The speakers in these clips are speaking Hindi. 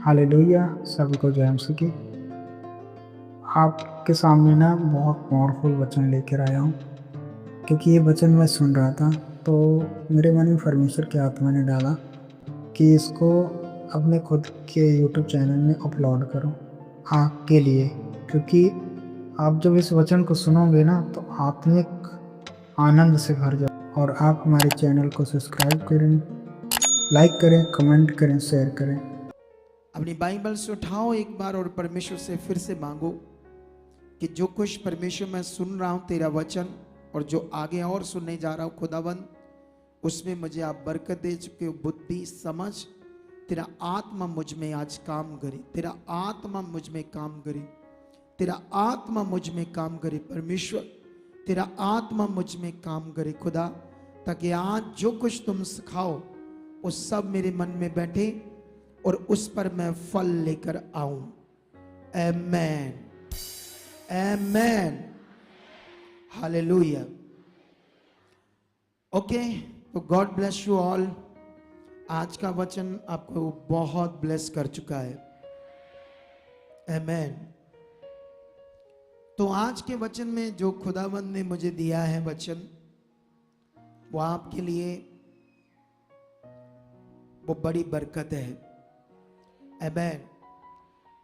हालेलुया। सभी को जय मसीह की। आपके सामने ना बहुत पावरफुल वचन लेकर आया हूँ, क्योंकि ये वचन मैं सुन रहा था तो मेरे मन में परमेश्वर की आत्मा ने डाला कि इसको अपने खुद के यूट्यूब चैनल में अपलोड करो आपके लिए। क्योंकि आप जब इस वचन को सुनोगे ना तो आत्मिक आनंद से भर जाओ। और आप हमारे चैनल को सब्सक्राइब करें, लाइक करें, कमेंट करें, शेयर करें। अपनी बाइबल से उठाओ एक बार और परमेश्वर से फिर से मांगो कि जो कुछ परमेश्वर मैं सुन रहा हूं तेरा वचन और जो आगे और सुनने जा रहा हूं खुदावंद, उसमें मुझे आप बरकत दे चुके हो, बुद्धि समझ। तेरा आत्मा मुझ में आज काम करे, तेरा आत्मा मुझ में काम करे, तेरा आत्मा मुझ में काम करे परमेश्वर, तेरा आत्मा मुझ में काम करे खुदा, ताकि आज जो कुछ तुम सिखाओ वो सब मेरे मन में बैठे और उस पर मैं फल लेकर आऊं। आमेन, आमेन, हालेलुया। ओके, तो गॉड ब्लेस यू ऑल। आज का वचन आपको बहुत ब्लेस कर चुका है। आमेन। तो आज के वचन में जो खुदावंद ने मुझे दिया है वचन, वो आपके लिए वो बड़ी बरकत है। आमेन।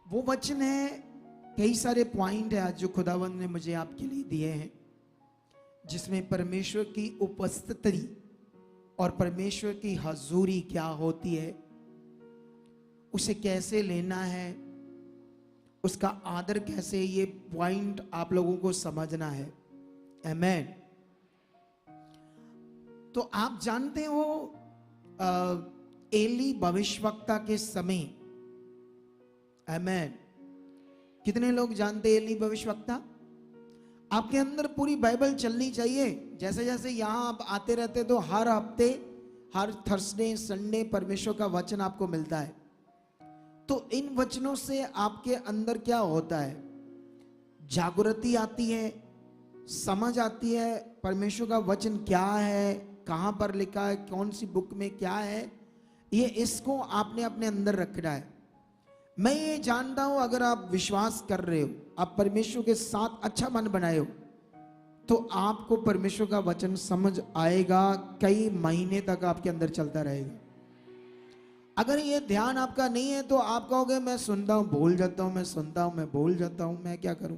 वो वचन है, कई सारे पॉइंट है आज जो खुदावंद ने मुझे आपके लिए दिए हैं, जिसमें परमेश्वर की उपस्थिति और परमेश्वर की हजूरी क्या होती है, उसे कैसे लेना है, उसका आदर कैसे, ये पॉइंट आप लोगों को समझना है। आमेन। तो आप जानते हो एली भविष्यवक्ता के समय, आमेन, कितने लोग जानते एली भविष्यवक्ता? आपके अंदर पूरी बाइबल चलनी चाहिए। जैसे जैसे यहां आप आते रहते तो हर हफ्ते, हर थर्सडे संडे परमेश्वर का वचन आपको मिलता है। तो इन वचनों से आपके अंदर क्या होता है? जागृति आती है, समझ आती है परमेश्वर का वचन क्या है, कहां पर लिखा है, कौन सी बुक में क्या है, ये इसको आपने अपने अंदर रखना है। मैं ये जानता हूं अगर आप विश्वास कर रहे हो, आप परमेश्वर के साथ अच्छा मन बनाए हो, तो आपको परमेश्वर का वचन समझ आएगा, कई महीने तक आपके अंदर चलता रहेगा। अगर ये ध्यान आपका नहीं है तो आप कहोगे मैं सुनता हूं भूल जाता हूं, मैं सुनता हूं मैं भूल जाता हूं, मैं क्या करूं?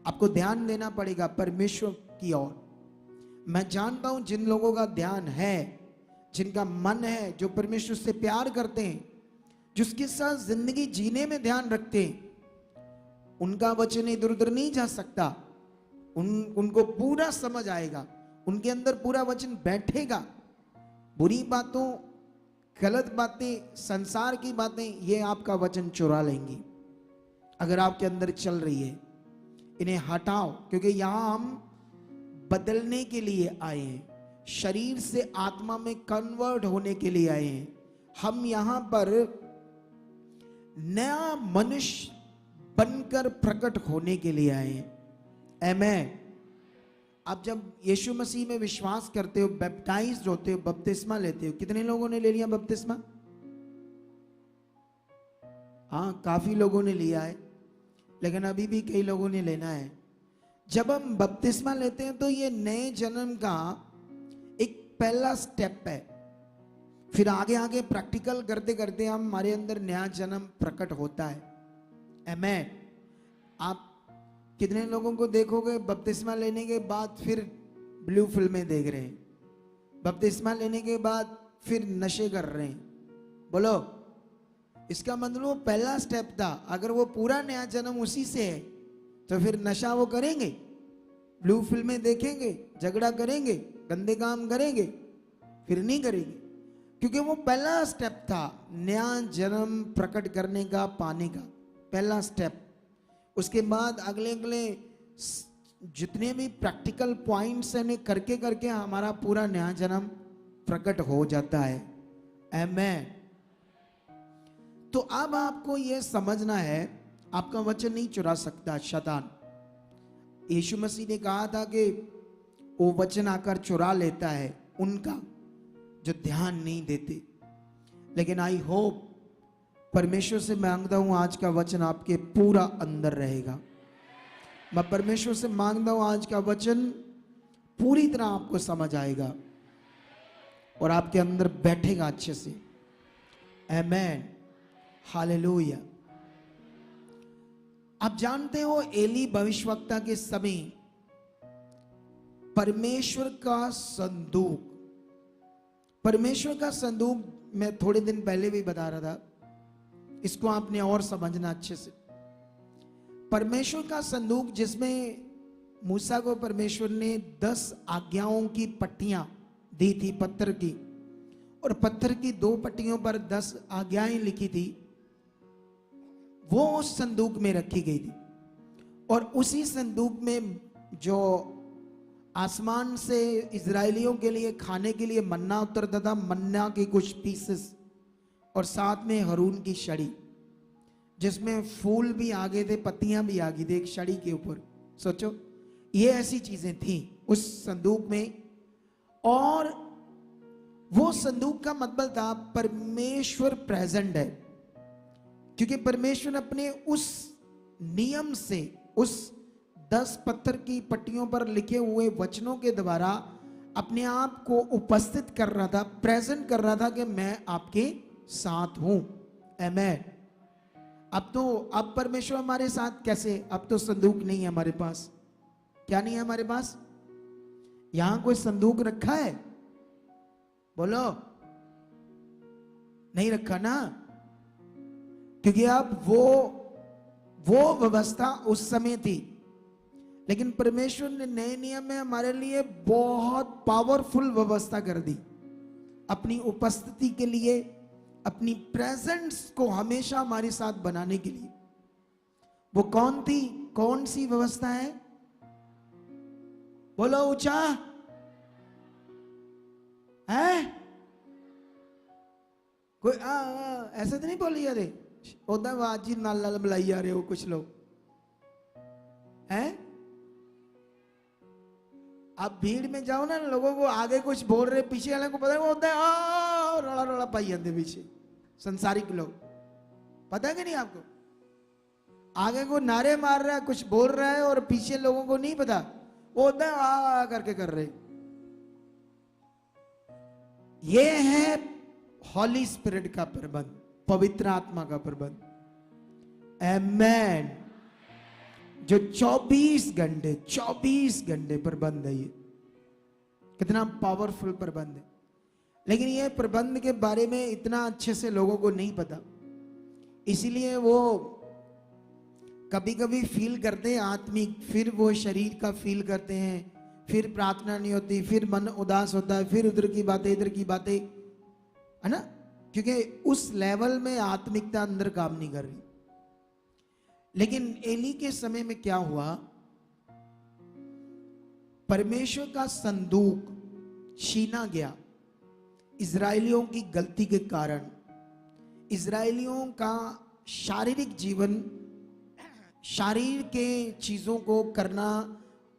आपको ध्यान देना पड़ेगा परमेश्वर की ओर। मैं जानता हूं जिन लोगों का ध्यान है, जिनका मन है, जो परमेश्वर से प्यार करते हैं, जिसके साथ जिंदगी जीने में ध्यान रखते हैं, उनका वचन इधर उधर नहीं जा सकता। उनको पूरा समझ आएगा, उनके अंदर पूरा वचन बैठेगा। बुरी बातों, गलत बातें, संसार की बातें, ये आपका वचन चुरा लेंगी। अगर आपके अंदर चल रही है, इन्हें हटाओ, क्योंकि यहां हम बदलने के लिए आए हैं, शरीर से आत्मा में कन्वर्ट होने के लिए आए हैं। हम यहां पर नया मनुष्य बनकर प्रकट होने के लिए आए हैं। आमेन। आप जब यीशु मसीह में विश्वास करते हो, बैप्टाइज्ड होते हो, बपतिस्मा लेते हो, कितने लोगों ने ले लिया बपतिस्मा? हाँ, काफी लोगों ने लिया है, लेकिन अभी भी कई लोगों ने लेना है। जब हम बपतिस्मा लेते हैं तो ये नए जन्म का एक पहला स्टेप है। फिर आगे आगे प्रैक्टिकल करते करते हम, हमारे अंदर नया जन्म प्रकट होता है। आमेन। आप कितने लोगों को देखोगे बपतिस्मा लेने के बाद फिर ब्लू फिल्में देख रहे हैं, बपतिस्मा लेने के बाद फिर नशे कर रहे हैं? बोलो, इसका मतलब वो पहला स्टेप था। अगर वो पूरा नया जन्म उसी से है तो फिर नशा वो करेंगे, ब्लू फिल्में देखेंगे, झगड़ा करेंगे, गंदे काम करेंगे? फिर नहीं करेंगे, क्योंकि वो पहला स्टेप था नया जन्म प्रकट करने का, पाने का पहला स्टेप। उसके बाद अगले अगले जितने भी प्रैक्टिकल पॉइंट्स हैं, करके करके हमारा पूरा नया जन्म प्रकट हो जाता है। आमेन। तो अब आपको यह समझना है, आपका वचन नहीं चुरा सकता शैतान। यीशु मसीह ने कहा था कि वो वचन आकर चुरा लेता है उनका जो ध्यान नहीं देते। लेकिन आई होप परमेश्वर से मांगता हूं आज का वचन आपके पूरा अंदर रहेगा। मैं परमेश्वर से मांगता हूं आज का वचन पूरी तरह आपको समझ आएगा और आपके अंदर बैठेगा अच्छे से। आमेन, हालेलुया। आप जानते हो एली भविष्यवक्ता के समय परमेश्वर का संदूक मैं थोड़े दिन पहले भी बता रहा था, इसको आपने और समझना अच्छे से। परमेश्वर का संदूक जिसमें मूसा को परमेश्वर ने 10 आज्ञाओं की पट्टियां दी थी पत्थर की, और पत्थर की 2 पट्टियों पर 10 आज्ञाएं लिखी थी, वो उस संदूक में रखी गई थी। और उसी संदूक में जो आसमान से इजरायलियों के लिए खाने के लिए मन्ना उतरता था, मन्ना के कुछ पीसेस, और साथ में हारून की छड़ी जिसमें फूल भी आगे थे, पत्तियां भी आगे थी एक छड़ी के ऊपर। सोचो, ये ऐसी चीजें थी उस संदूक में। और वो संदूक का मतलब था परमेश्वर प्रेजेंट है, क्योंकि परमेश्वर अपने उस नियम से, उस 10 पत्थर की पट्टियों पर लिखे हुए वचनों के द्वारा अपने आप को उपस्थित कर रहा था, प्रेजेंट कर रहा था कि मैं आपके साथ हूं। आमेन। अब परमेश्वर हमारे साथ कैसे? अब तो संदूक नहीं है हमारे पास। क्या नहीं है हमारे पास? यहां कोई संदूक रखा है? बोलो, नहीं रखा ना, क्योंकि अब वो व्यवस्था उस समय थी। लेकिन परमेश्वर ने नए नियम में हमारे लिए बहुत पावरफुल व्यवस्था कर दी अपनी उपस्थिति के लिए, अपनी प्रेजेंस को हमेशा हमारे साथ बनाने के लिए। वो कौन सी व्यवस्था है? बोलो ऊंचा है कोई? ऐसे तो नहीं बोली अरे ओदा बाजी नाल बुलाई जा रहे हो कुछ लोग हैं। आप भीड़ में जाओ ना, लोगों को आगे कुछ बोल रहे, पीछे वाले को पता होता है रोड़ा रोड़ा पाई जाते पीछे संसारिक लोग। पता है कि नहीं आपको? आगे को नारे मार रहा है, कुछ बोल रहा है, और पीछे लोगों को नहीं पता, वो होता है आ करके कर रहे। ये है हॉली स्पिरिट का प्रबंध, पवित्र आत्मा का प्रबंध। आमेन। जो 24 घंटे प्रबंध है। ये कितना पावरफुल प्रबंध है। लेकिन ये प्रबंध के बारे में इतना अच्छे से लोगों को नहीं पता, इसीलिए वो कभी कभी फील करते हैं आत्मिक, फिर वो शरीर का फील करते हैं, फिर प्रार्थना नहीं होती, फिर मन उदास होता है, फिर उधर की बातें इधर की बातें, है ना, क्योंकि उस लेवल में आत्मिकता अंदर काम नहीं कर रही। लेकिन एली के समय में क्या हुआ? परमेश्वर का संदूक छीना गया इजरायलियों की गलती के कारण। इजरायलियों का शारीरिक जीवन, शरीर के चीजों को करना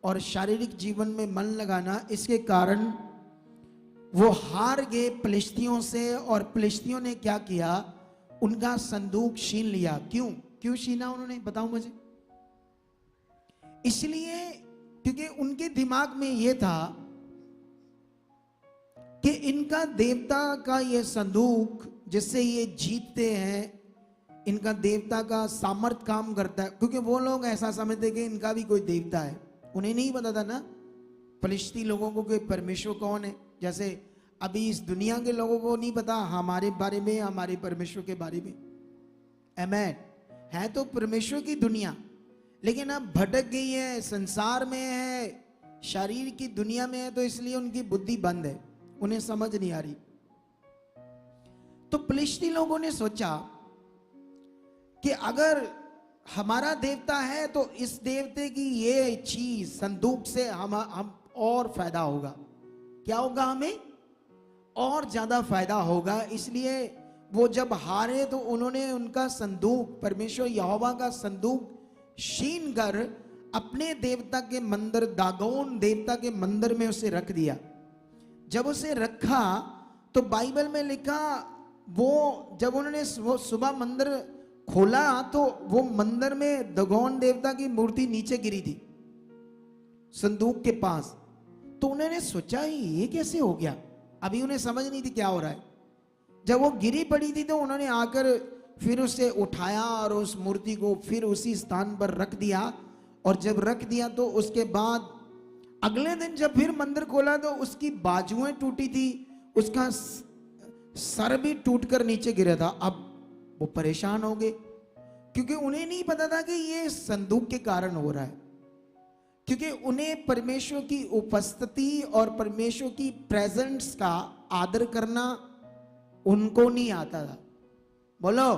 और शारीरिक जीवन में मन लगाना, इसके कारण वो हार गए फिलिस्तियों से। और फिलिस्तियों ने क्या किया? उनका संदूक छीन लिया। क्यों छीना उन्होंने? बताओ मुझे। इसलिए क्योंकि उनके दिमाग में यह था कि इनका देवता का यह संदूक जिससे ये जीतते हैं, इनका देवता का सामर्थ काम करता है। क्योंकि वो लोग ऐसा समझते कि इनका भी कोई देवता है। उन्हें नहीं पता था ना फलिस्ती लोगों को कि परमेश्वर कौन है। जैसे अभी इस दुनिया के लोगों को नहीं पता हमारे बारे में, हमारे परमेश्वर के बारे में। आमेन। है तो परमेश्वर की दुनिया, लेकिन अब भटक गई है, संसार में है, शरीर की दुनिया में है, तो इसलिए उनकी बुद्धि बंद है, उन्हें समझ नहीं आ रही। तो फिलिस्ती लोगों ने सोचा कि अगर हमारा देवता है तो इस देवते की ये चीज संदूक से हम और फायदा होगा। क्या होगा? हमें और ज्यादा फायदा होगा। इसलिए वो जब हारे तो उन्होंने उनका संदूक, परमेश्वर यहोवा का संदूक छीन कर अपने देवता के मंदिर, दागोन देवता के मंदिर में उसे रख दिया। जब उसे रखा तो बाइबल में लिखा वो जब उन्होंने वो सुबह मंदिर खोला तो वो मंदिर में दगोन देवता की मूर्ति नीचे गिरी थी संदूक के पास। तो उन्होंने सोचा ये कैसे हो गया, अभी उन्हें समझ नहीं थी क्या हो रहा है। जब वो गिरी पड़ी थी तो उन्होंने आकर फिर उसे उठाया और उस मूर्ति को फिर उसी स्थान पर रख दिया। और जब रख दिया तो उसके बाद अगले दिन जब फिर मंदिर खोला तो उसकी बाजुएं टूटी थी, उसका सर भी टूटकर नीचे गिरा था। अब वो परेशान हो गए क्योंकि उन्हें नहीं पता था कि ये संदूक के कारण हो रहा है, क्योंकि उन्हें परमेश्वर की उपस्थिति और परमेश्वर की प्रेजेंस का आदर करना उनको नहीं आता था। बोलो,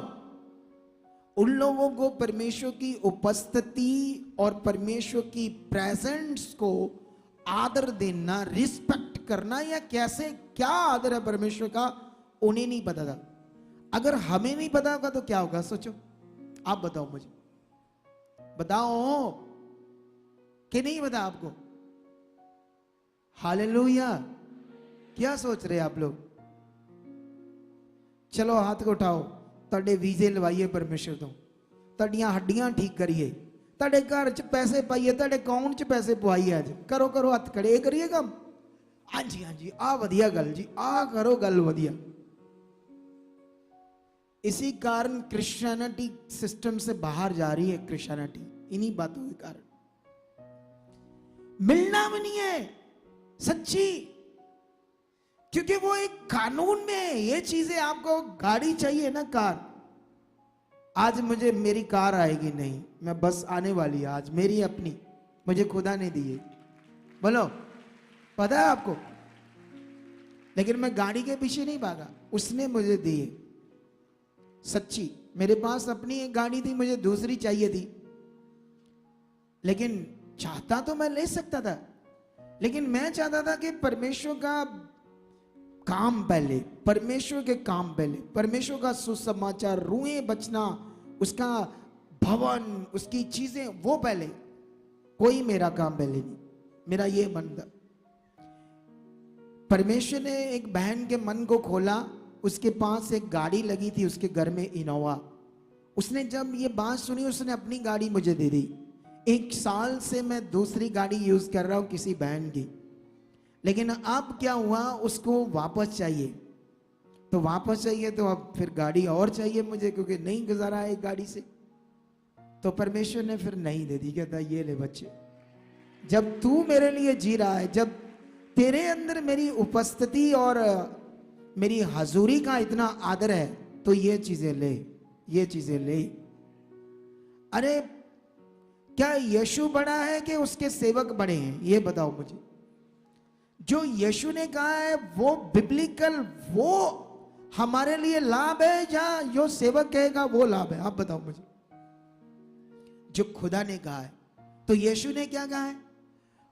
उन लोगों को परमेश्वर की उपस्थिति और परमेश्वर की प्रेजेंस को आदर देना, रिस्पेक्ट करना, या कैसे क्या आदर है परमेश्वर का, उन्हें नहीं पता था। अगर हमें नहीं पता होगा तो क्या होगा, सोचो। आप बताओ मुझे, बताओ कि नहीं पता आपको? हालेलुया। क्या सोच रहे आप लोग? चलो हाथ को उठाओ, ਤੁਹਾਡੇ ਵੀਜ਼ੇ ਲਵਾਈਏ ਪਰਮੇਸ਼ਰ ਤੋਂ, ਤੁਹਾਡੀਆਂ ਹੱਡੀਆਂ ਠੀਕ ਕਰੀਏ, ਤੁਹਾਡੇ ਘਰ 'ਚ ਪੈਸੇ ਪਾਈਏ, ਤੁਹਾਡੇ ਅਕਾਊਂਟ 'ਚ ਪੈਸੇ ਪਵਾਈਏ। ਅੱਜ ਕਰੋ ਕਰੋ ਹੱਥ ਖੜੇ, ਇਹ ਕਰੀਏ ਕੰਮ। ਹਾਂਜੀ ਹਾਂਜੀ, ਆ ਵਧੀਆ ਗੱਲ ਜੀ, ਆ ਕਰੋ ਗੱਲ ਵਧੀਆ। इसी कारण क्रिश्चियनिटी सिस्टम से बाहर जा रही है। क्रिश्चियनिटी इन्हीं बातों के कारण मिलना भी नहीं है सच्ची, क्योंकि वो एक कानून में है ये चीजें। आपको गाड़ी चाहिए ना, कार, आज मुझे मेरी कार आएगी नहीं, मैं बस आने वाली है आज मेरी अपनी, मुझे खुदा ने दी है। बोलो, पता है आपको? लेकिन मैं गाड़ी के पीछे नहीं भागा, उसने मुझे दी है सच्ची। मेरे पास अपनी एक गाड़ी थी, मुझे दूसरी चाहिए थी, लेकिन चाहता तो मैं ले सकता था, लेकिन मैं चाहता था कि परमेश्वर का काम पहले, परमेश्वर के काम पहले, परमेश्वर का सुसमाचार, रूहें बचना, उसका भवन, उसकी चीजें वो पहले, कोई मेरा काम पहले नहीं। मेरा ये मन था। परमेश्वर ने एक बहन के मन को खोला, उसके पास एक गाड़ी लगी थी उसके घर में, इनोवा। उसने जब ये बात सुनी उसने अपनी गाड़ी मुझे दे दी। 1 साल से मैं दूसरी गाड़ी यूज कर रहा हूं किसी बहन की, लेकिन अब क्या हुआ, उसको वापस चाहिए। तो वापस चाहिए तो अब फिर गाड़ी और चाहिए मुझे, क्योंकि नहीं गुजारा है एक गाड़ी से। तो परमेश्वर ने फिर नहीं दे दी, कहता ये ले बच्चे, जब तू मेरे लिए जी रहा है, जब तेरे अंदर मेरी उपस्थिति और मेरी हजूरी का इतना आदर है, तो ये चीजें ले, ये चीजें ले। अरे क्या यीशु बड़ा है कि उसके सेवक बड़े हैं? ये बताओ मुझे। जो यीशु ने कहा है वो बिब्लिकल, वो हमारे लिए लाभ है, या जो सेवक कहेगा वो लाभ है? आप बताओ मुझे। जो खुदा ने कहा है, तो यीशु ने क्या कहा है?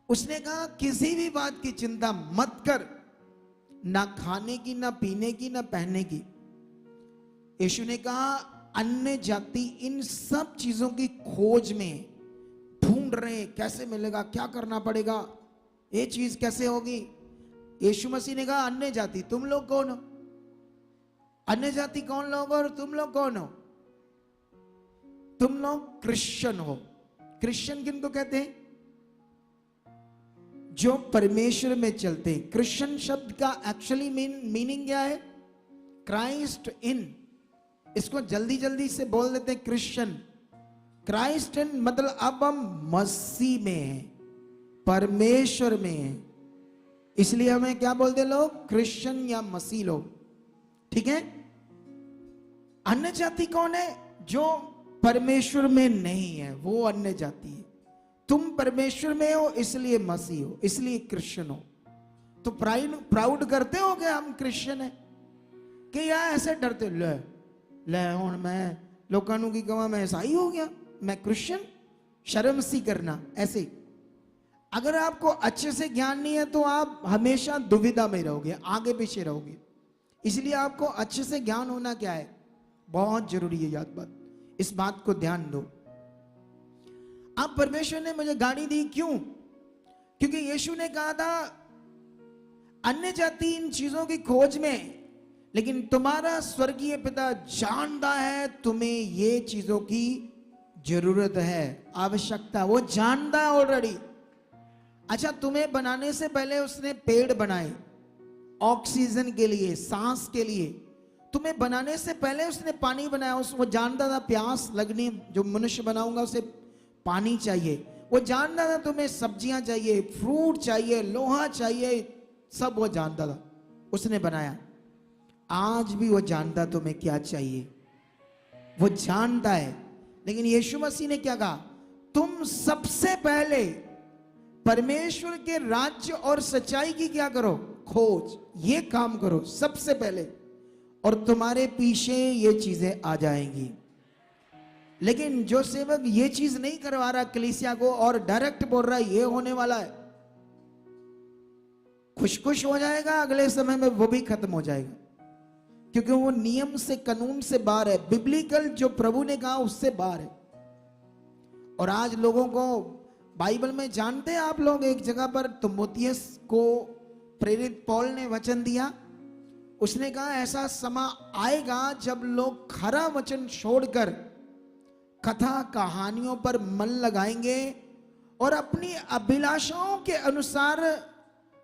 उसने कहा किसी भी बात की चिंता मत कर, ना खाने की, ना पीने की, ना पहनने की। यीशु ने कहा अन्य जाति इन सब चीजों की खोज में ढूंढ रहे हैं, कैसे मिलेगा, क्या करना पड़ेगा, ये चीज कैसे होगी। यीशु मसीह ने कहा अन्य जाति, तुम लोग कौन हो? अन्य जाति कौन लोग हो और तुम लोग कौन हो? तुम लोग क्रिश्चियन हो। क्रिश्चियन किनको कहते हैं? जो परमेश्वर में चलते हैं। क्रिश्चियन शब्द का एक्चुअली मीनिंग क्या है? Christ in. इसको जल्दी जल्दी से बोल देते हैं क्रिश्चियन। क्राइस्ट इन मतलब अब हम मसीह में हैं, परमेश्वर में हैं, इसलिए हमें क्या बोलते हैं लोग? क्रिश्चियन या मसीह लोग। ठीक है। अन्य जाति कौन है? जो परमेश्वर में नहीं है, वो अन्य जाति है। तुम परमेश्वर में हो इसलिए मसीह हो, इसलिए क्रिश्चियन हो। तो प्राउड करते हो कि हम क्रिश्चियन है? कि या ऐसे डरते, ले हुण मैं लोगों नूं की कहां, मैं ईसाई हो गया, मैं क्रिश्चियन? शर्म सी करना ऐसे। अगर आपको अच्छे से ज्ञान नहीं है तो आप हमेशा दुविधा में रहोगे, आगे पीछे रहोगे। इसलिए आपको अच्छे से ज्ञान होना क्या है, बहुत जरूरी है। याद बात, इस बात को ध्यान दो। अब परमेश्वर ने मुझे गाड़ी दी, क्यों? क्योंकि यीशु ने कहा था अन्य जाति इन चीजों की खोज में लेकिन तुम्हारा स्वर्गीय पिता जानता है तुम्हें ये चीजों की जरूरत है, आवश्यकता, वो जानता है ऑलरेडी। अच्छा, तुम्हें बनाने से पहले उसने पेड़ बनाए ऑक्सीजन के लिए, सांस के लिए। तुम्हें बनाने से पहले उसने पानी बनाया, वो जानता था प्यास लगनी, जो मनुष्य बनाऊंगा उसे पानी चाहिए। वो जानता था तुम्हें सब्जियां चाहिए, फ्रूट चाहिए, लोहा चाहिए, सब वो जानता था, उसने बनाया। आज भी वो जानता तुम्हें क्या चाहिए, वो जानता है। लेकिन यीशु मसीह ने क्या कहा? तुम सबसे पहले परमेश्वर के राज्य और सच्चाई की क्या करो? खोज, ये काम करो सबसे पहले, और तुम्हारे पीछे ये चीजें आ जाएंगी। लेकिन जो सेवक ये चीज नहीं करवा रहा कलीसिया को और डायरेक्ट बोल रहा है ये होने वाला है, खुश हो जाएगा, अगले समय में वो भी खत्म हो जाएगा, क्योंकि वो नियम से, कानून से बाहर है, बिब्लिकल जो प्रभु ने कहा उससे बाहर है। और आज लोगों को बाइबल में जानते हैं आप लोग, एक जगह पर तिमुथियुस को प्रेरित पौल ने वचन दिया, उसने कहा ऐसा समय आएगा जब लोग खरा वचन छोड़कर कथा कहानियों पर मन लगाएंगे और अपनी अभिलाषाओं के अनुसार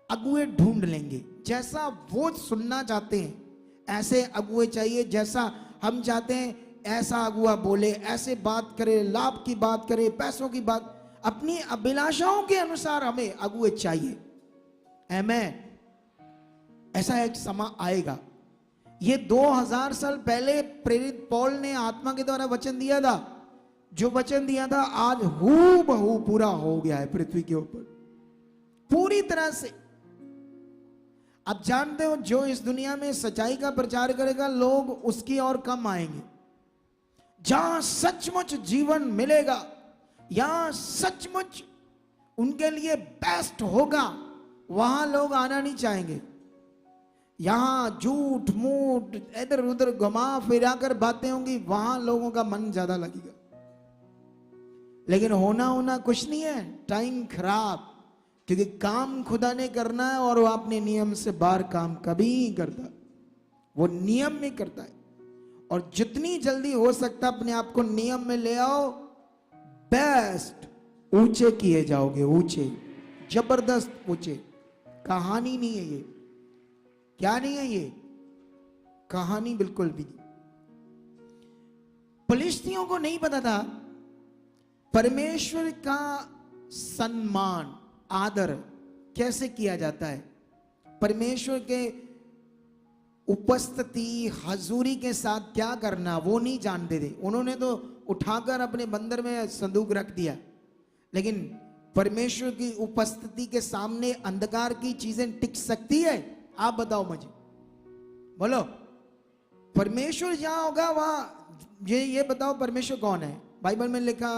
अगुए ढूंढ लेंगे। जैसा वो सुनना चाहते हैं ऐसे अगुए चाहिए, जैसा हम चाहते हैं ऐसा अगुआ बोले, ऐसे बात करे, लाभ की बात करे, पैसों की बात, अपनी अभिलाषाओं के अनुसार हमें अगुए चाहिए। आमीन। ऐसा एक समय आएगा। ये 2000 साल पहले प्रेरित पौल ने आत्मा के द्वारा वचन दिया था। जो वचन दिया था आज हूबहू पूरा हो गया है पृथ्वी के ऊपर, पूरी तरह से। आप जानते हो, जो इस दुनिया में सच्चाई का प्रचार करेगा, लोग उसकी ओर कम आएंगे। जहां सचमुच जीवन मिलेगा, यहां सचमुच उनके लिए बेस्ट होगा, वहां लोग आना नहीं चाहेंगे। यहां झूठ मूठ इधर उधर घुमा फिरा कर बातें होंगी, वहां लोगों का मन ज्यादा लगेगा। लेकिन होना कुछ नहीं है, टाइम खराब, क्योंकि काम खुदा ने करना है और वो अपने नियम से बाहर काम कभी नहीं करता, वो नियम में करता है। और जितनी जल्दी हो सकता अपने आप को नियम में ले आओ, बेस्ट, ऊंचे किए जाओगे, ऊंचे, जबरदस्त ऊंचे। कहानी नहीं है ये, क्या नहीं है ये कहानी, बिल्कुल भी नहीं। फलिश्तियों को नहीं पता था परमेश्वर का सम्मान, आदर कैसे किया जाता है, परमेश्वर के उपस्थिति हजूरी के साथ क्या करना, वो नहीं जानते थे। उन्होंने तो उठाकर अपने बंदर में संदूक रख दिया, लेकिन परमेश्वर की उपस्थिति के सामने अंधकार की चीजें टिक सकती है? आप बताओ मुझे, बोलो। परमेश्वर जहां होगा वहां, ये बताओ परमेश्वर कौन है? बाइबल में लिखा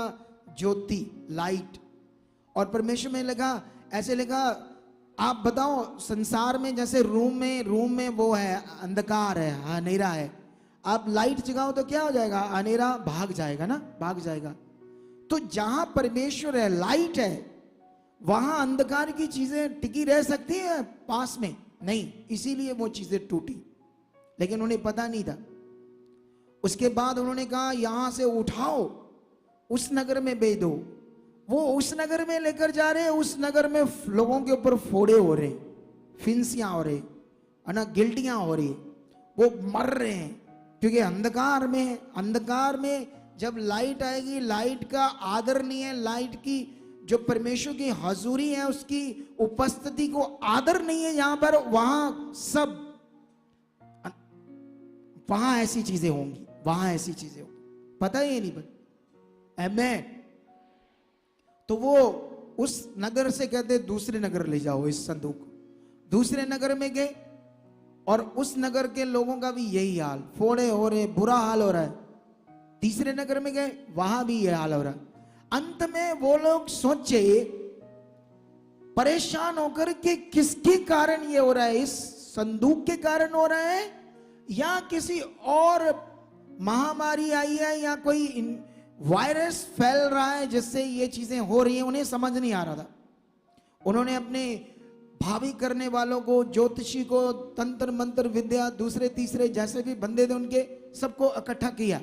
ज्योति, लाइट, और परमेश्वर में लिखा, ऐसे लिखा, आप बताओ संसार में जैसे रूम में वो है, अंधकार है, अंधेरा है, आप लाइट जगाओ तो क्या हो जाएगा? अंधेरा भाग जाएगा ना, भाग जाएगा। तो जहां परमेश्वर है, लाइट है, वहां अंधकार की चीजें टिकी रह सकती है पास में? नहीं, इसीलिए वो चीजें टूटी। लेकिन उन्हें पता नहीं था। उसके बाद उन्होंने कहा यहां से उठाओ, उस नगर में भेज दो। वो उस नगर में लेकर जा रहे हैं, उस नगर में लोगों के ऊपर फोड़े हो रहे, फिंसियां हो रही है ना, गिल्टियां हो रही, वो मर रहे हैं। क्योंकि अंधकार में जब लाइट आएगी, लाइट का आदर नहीं है, लाइट की जो परमेश्वर की हजूरी है, उसकी उपस्थिति को आदर नहीं है यहां पर, वहां ऐसी चीजें होंगी, वहां ऐसी चीजें होंगी, पता ही नहीं पता। आमीन। तो वो उस नगर से कहते दूसरे नगर ले जाओ इस संदूक। दूसरे नगर में गए और उस नगर के लोगों का भी यही हाल, फोड़े हो रहे, बुरा हाल हो रहा है। तीसरे नगर में गए, वहां भी यह हाल हो रहा है। अंत में वो लोग सोचे, परेशान होकर के किसके कारण ये हो रहा है, इस संदूक के कारण हो रहा है या किसी और महामारी आई है या कोई वायरस फैल रहा है जिससे ये चीजें हो रही हैं। उन्हें समझ नहीं आ रहा था। उन्होंने अपने भावी करने वालों को, ज्योतिषी को, तंत्र मंत्र विद्या, दूसरे तीसरे जैसे भी बंदे थे उनके सबको इकट्ठा किया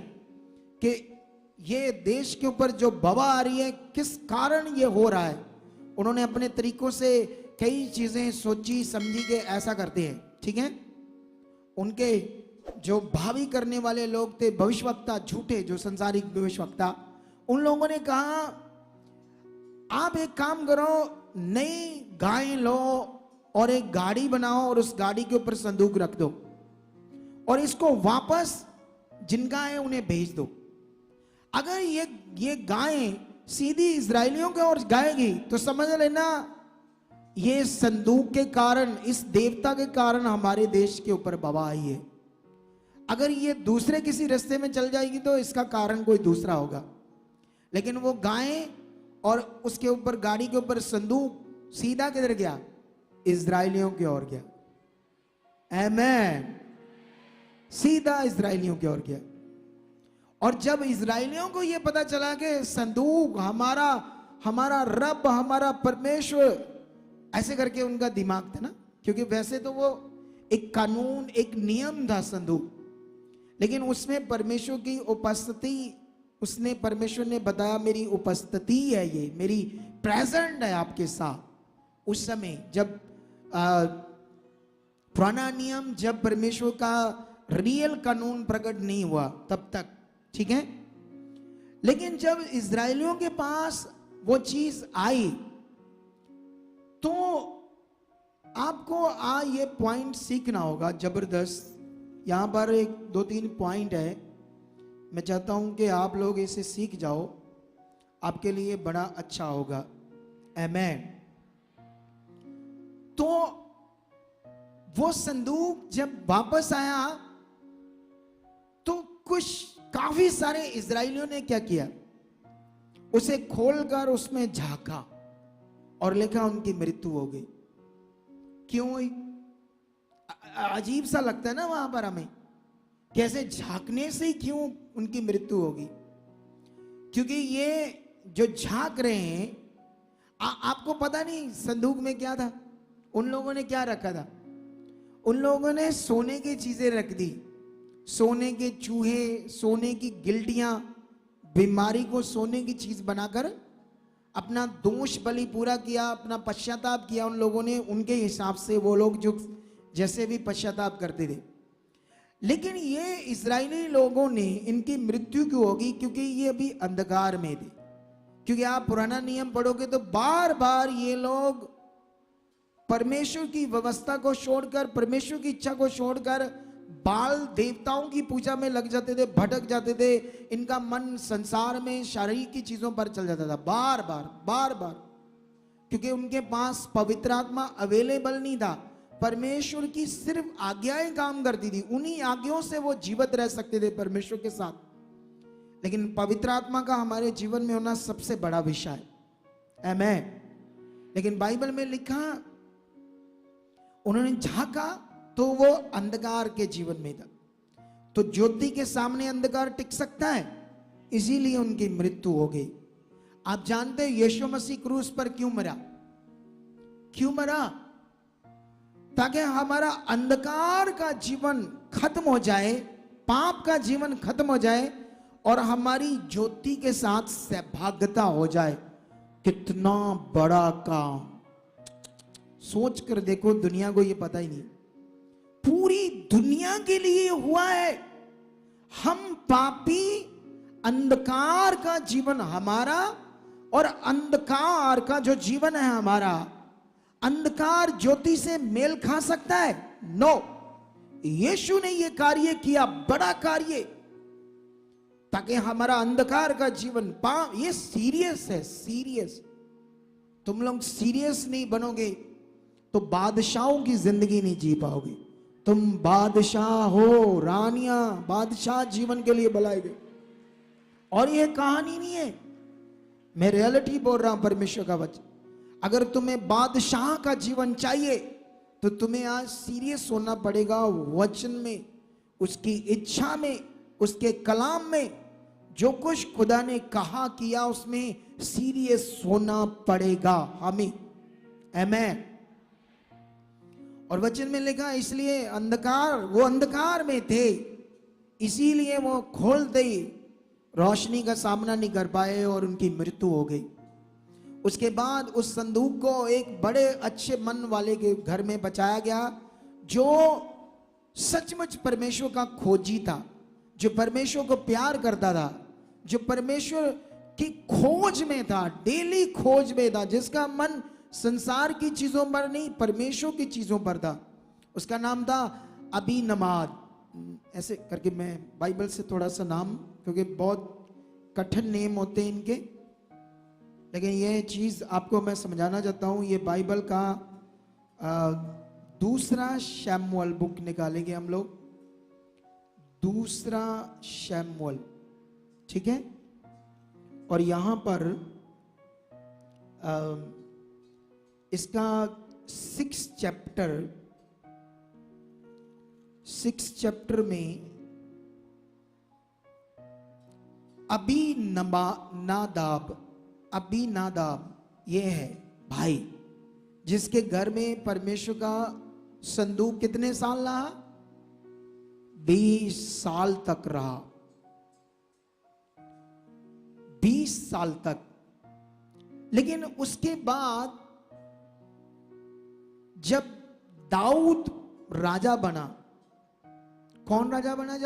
कि ये देश के ऊपर जो वबा आ रही है किस कारण ये हो रहा है। उन्होंने अपने तरीकों से कई चीजें सोची समझी के ऐसा करते हैं, ठीक है। उनके जो भावी करने वाले लोग थे, भविष्यवक्ता, झूठे जो संसारिक भविष्यवक्ता, उन लोगों ने कहा आप एक काम करो, नई गाय लो और एक गाड़ी बनाओ और उस गाड़ी के ऊपर संदूक रख दो और इसको वापस जिनका है उन्हें भेज दो। अगर ये गाय सीधी इजरायलियों की ओर जाएगी तो समझ लेना ये संदूक के कारण, इस देवता के कारण हमारे देश के ऊपर वबा आई है। अगर ये दूसरे किसी रास्ते में चल जाएगी तो इसका कारण कोई दूसरा होगा। लेकिन वो गाय और उसके ऊपर गाड़ी के ऊपर संदूक सीधा किधर गया? इजरायलियों की ओर गया। आमेन। सीधा इजरायलियों की ओर गया। और जब इजरायलियों को यह पता चला कि संदूक हमारा रब, हमारा परमेश्वर, ऐसे करके उनका दिमाग था ना, क्योंकि वैसे तो वो एक कानून, एक नियम था संदूक, लेकिन उसमें परमेश्वर की उपस्थिति, उसने परमेश्वर ने बताया मेरी उपस्थिति है, ये मेरी प्रेजेंट है आपके साथ। उस समय जब पुराना नियम, जब परमेश्वर का रियल कानून प्रकट नहीं हुआ तब तक, ठीक है। लेकिन जब इजरायलियों के पास वो चीज आई तो आपको ये पॉइंट सीखना होगा जबरदस्त। यहां पर एक 2-3 पॉइंट है, मैं चाहता हूं कि आप लोग इसे सीख जाओ, आपके लिए बड़ा अच्छा होगा। आमेन। तो वो संदूक जब वापस आया तो काफी सारे इजरायलियों ने क्या किया, उसे खोलकर उसमें झांका और लिखा उनकी मृत्यु हो गई। क्यों हुई? अजीब सा लगता है ना वहां पर हमें, कैसे झांकने से ही क्यों उनकी मृत्यु होगी? क्योंकि ये जो झांक रहे हैं, आपको पता नहीं संदूक में क्या था। उन लोगों ने क्या रखा था? उन लोगों ने सोने की चीजें रख दी, सोने के चूहे, सोने की गिल्टियां, बीमारी को सोने की चीज बनाकर अपना दोष बलि पूरा किया, अपना पश्चाताप किया उन लोगों ने, उनके हिसाब से वो लोग जो जैसे भी पश्चाताप करते थे। लेकिन ये इजरायली लोगों ने, इनकी मृत्यु क्यों होगी? क्योंकि ये अभी अंधकार में थे। क्योंकि आप पुराना नियम पढ़ोगे तो बार बार ये लोग परमेश्वर की व्यवस्था को छोड़कर, परमेश्वर की इच्छा को छोड़कर बाल देवताओं की पूजा में लग जाते थे, भटक जाते थे। इनका मन संसार में, शारीरिक की चीजों पर चल जाता था बार बार, क्योंकि उनके पास पवित्र आत्मा अवेलेबल नहीं था। परमेश्वर की सिर्फ आज्ञाएं काम करती थी, उन्हीं आज्ञाओं से वो जीवित रह सकते थे परमेश्वर के साथ। लेकिन पवित्र आत्मा का हमारे जीवन में होना सबसे बड़ा विषय है। आमेन। लेकिन बाइबल में लिखा, उन्होंने झांका तो वो अंधकार के जीवन में था। तो ज्योति के सामने अंधकार टिक सकता है? इसीलिए उनकी मृत्यु हो गई। आप जानते हैं यीशु मसीह क्रूस पर क्यों मरा? क्यों मरा? ताकि हमारा अंधकार का जीवन खत्म हो जाए, पाप का जीवन खत्म हो जाए और हमारी ज्योति के साथ सहभागिता हो जाए। कितना बड़ा काम! सोच कर देखो, दुनिया को ये पता ही नहीं, पूरी दुनिया के लिए हुआ है। हम पापी, अंधकार का जीवन हमारा, और अंधकार का जो जीवन है हमारा, अंधकार ज्योति से मेल खा सकता है? नो। यीशु ने यह कार्य किया, बड़ा कार्य, ताकि हमारा अंधकार का जीवन, ये सीरियस है, सीरियस। तुम लोग सीरियस नहीं बनोगे तो बादशाहों की जिंदगी नहीं जी पाओगे। तुम बादशाह हो, रानियां, बादशाह जीवन के लिए बुलाए गए। और यह कहानी नहीं है, मैं रियलिटी बोल रहा हूं, परमेश्वर का वचन। अगर तुम्हें बादशाह का जीवन चाहिए तो तुम्हें आज सीरियस होना पड़ेगा वचन में, उसकी इच्छा में, उसके कलाम में। जो कुछ खुदा ने कहा किया उसमें सीरियस होना पड़ेगा हमें। आमेन। और वचन में लिखा इसलिए वो अंधकार में थे, इसीलिए वो खोलते ही रोशनी का सामना नहीं कर पाए और उनकी मृत्यु हो गई। उसके बाद उस संदूक को एक बड़े अच्छे मन वाले के घर में बचाया गया, जो सचमुच परमेश्वर का खोजी था, जो परमेश्वर को प्यार करता था, जो परमेश्वर की खोज में था, डेली खोज में था, जिसका मन संसार की चीजों पर नहीं परमेश्वर की चीजों पर था। उसका नाम था अबीनमाद। ऐसे करके मैं बाइबल से थोड़ा सा नाम, क्योंकि बहुत कठिन नेम होते हैं इनके, लेकिन ये चीज आपको मैं समझाना चाहता हूं। ये बाइबल का दूसरा शैमुएल बुक निकालेंगे हम लोग, दूसरा शैमुएल, ठीक है। और यहां पर इसका 6 चैप्टर में अबीनादाब ये है भाई, जिसके घर में परमेश्वर का संदूक कितने साल रहा? 20 साल तक रहा, 20 साल तक। लेकिन उसके बाद जब दाऊद राजा बना, कौन राजा बना?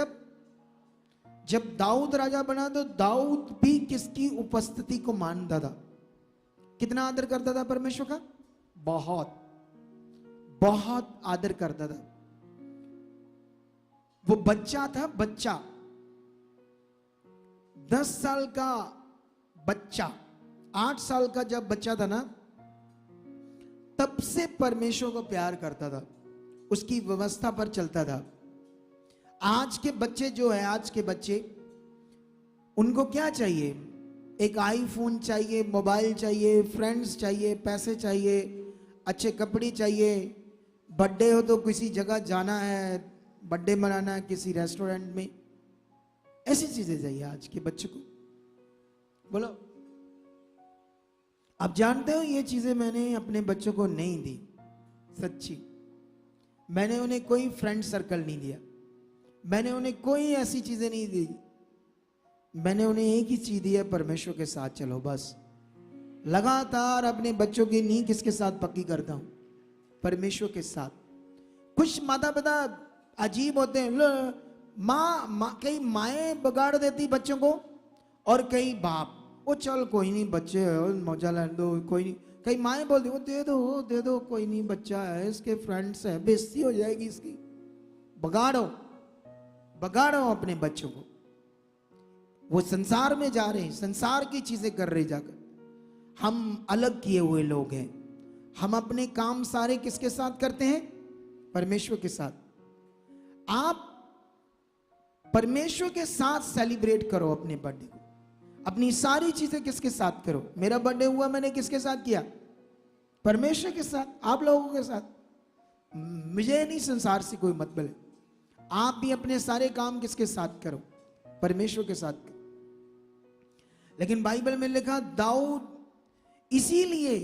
जब दाऊद राजा बना तो दाऊद भी किसकी उपस्थिति को मानता था? कितना आदर करता था परमेश्वर का? बहुत बहुत आदर करता था। वो बच्चा था, बच्चा 10 साल का बच्चा, 8 साल का जब बच्चा था ना, तब से परमेश्वर को प्यार करता था, उसकी व्यवस्था पर चलता था। आज के बच्चे जो है, आज के बच्चे, उनको क्या चाहिए? एक आईफोन चाहिए, मोबाइल चाहिए, फ्रेंड्स चाहिए, पैसे चाहिए, अच्छे कपड़े चाहिए, बर्थडे हो तो किसी जगह जाना है, बर्थडे मनाना है किसी रेस्टोरेंट में, ऐसी चीजें चाहिए आज के बच्चे को। बोलो, आप जानते हो ये चीजें मैंने अपने बच्चों को नहीं दी, सच्ची। मैंने उन्हें कोई फ्रेंड सर्कल नहीं दिया, मैंने उन्हें कोई ऐसी चीजें नहीं दी। मैंने उन्हें एक ही चीज दी है, परमेश्वर के साथ चलो बस। लगातार अपने बच्चों की नींव किसके साथ पक्की करता हूं? परमेश्वर के साथ। कुछ माता पिता अजीब होते हैं, कई माएं बिगाड़ देती बच्चों को, और कई बाप, वो चल कोई नहीं, बच्चे मौजा लेने दो, कोई नहीं। कई माएं बोलती वो दे दो कोई नहीं, बच्चा है, इसके फ्रेंड्स है, बेइज्जती हो जाएगी इसकी। बगाड़ो अपने बच्चों को। वो संसार में जा रहे हैं, संसार की चीजें कर रहे जाकर। हम अलग किए हुए लोग हैं। हम अपने काम सारे किसके साथ करते हैं? परमेश्वर के साथ। आप परमेश्वर के साथ सेलिब्रेट करो अपने बर्थडे को। अपनी सारी चीजें किसके साथ करो? मेरा बर्थडे हुआ, मैंने किसके साथ किया? परमेश्वर के साथ, आप लोगों के साथ। मुझे नहीं संसार से कोई मतलब है। आप भी अपने सारे काम किसके साथ करो? परमेश्वर के साथ करो। लेकिन बाइबल में लिखा, दाऊद इसीलिए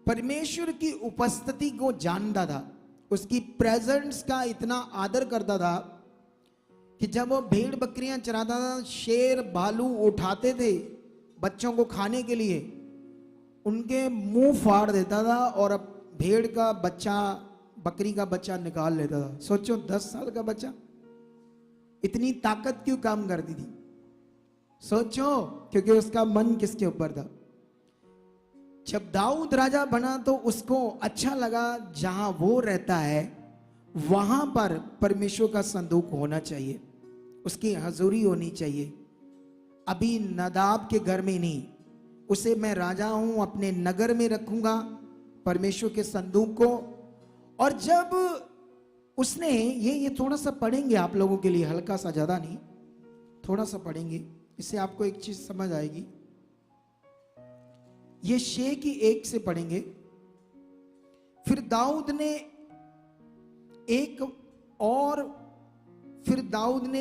परमेश्वर की उपस्थिति को जानता था, उसकी प्रेजेंस का इतना आदर करता था कि जब वो भेड़ बकरियां चराता था, शेर भालू उठाते थे बच्चों को खाने के लिए, उनके मुंह फाड़ देता था और अब भेड़ का बच्चा, बकरी का बच्चा निकाल लेता था। सोचो 10 साल का बच्चा, इतनी ताकत क्यों काम करती थी? सोचो, क्योंकि उसका मन किसके ऊपर था? जब दाऊद राजा बना तो उसको अच्छा लगा जहां वो रहता है वहां पर परमेश्वर का संदूक होना चाहिए, उसकी हजूरी होनी चाहिए। अभी नदाब के घर में नहीं, उसे मैं राजा हूं, अपने नगर में रखूंगा परमेश्वर के संदूक को। और जब उसने ये थोड़ा सा पढ़ेंगे आप लोगों के लिए, हल्का सा, ज्यादा नहीं, थोड़ा सा पढ़ेंगे, इससे आपको एक चीज समझ आएगी। ये शे की 1 से पढ़ेंगे। फिर दाऊद ने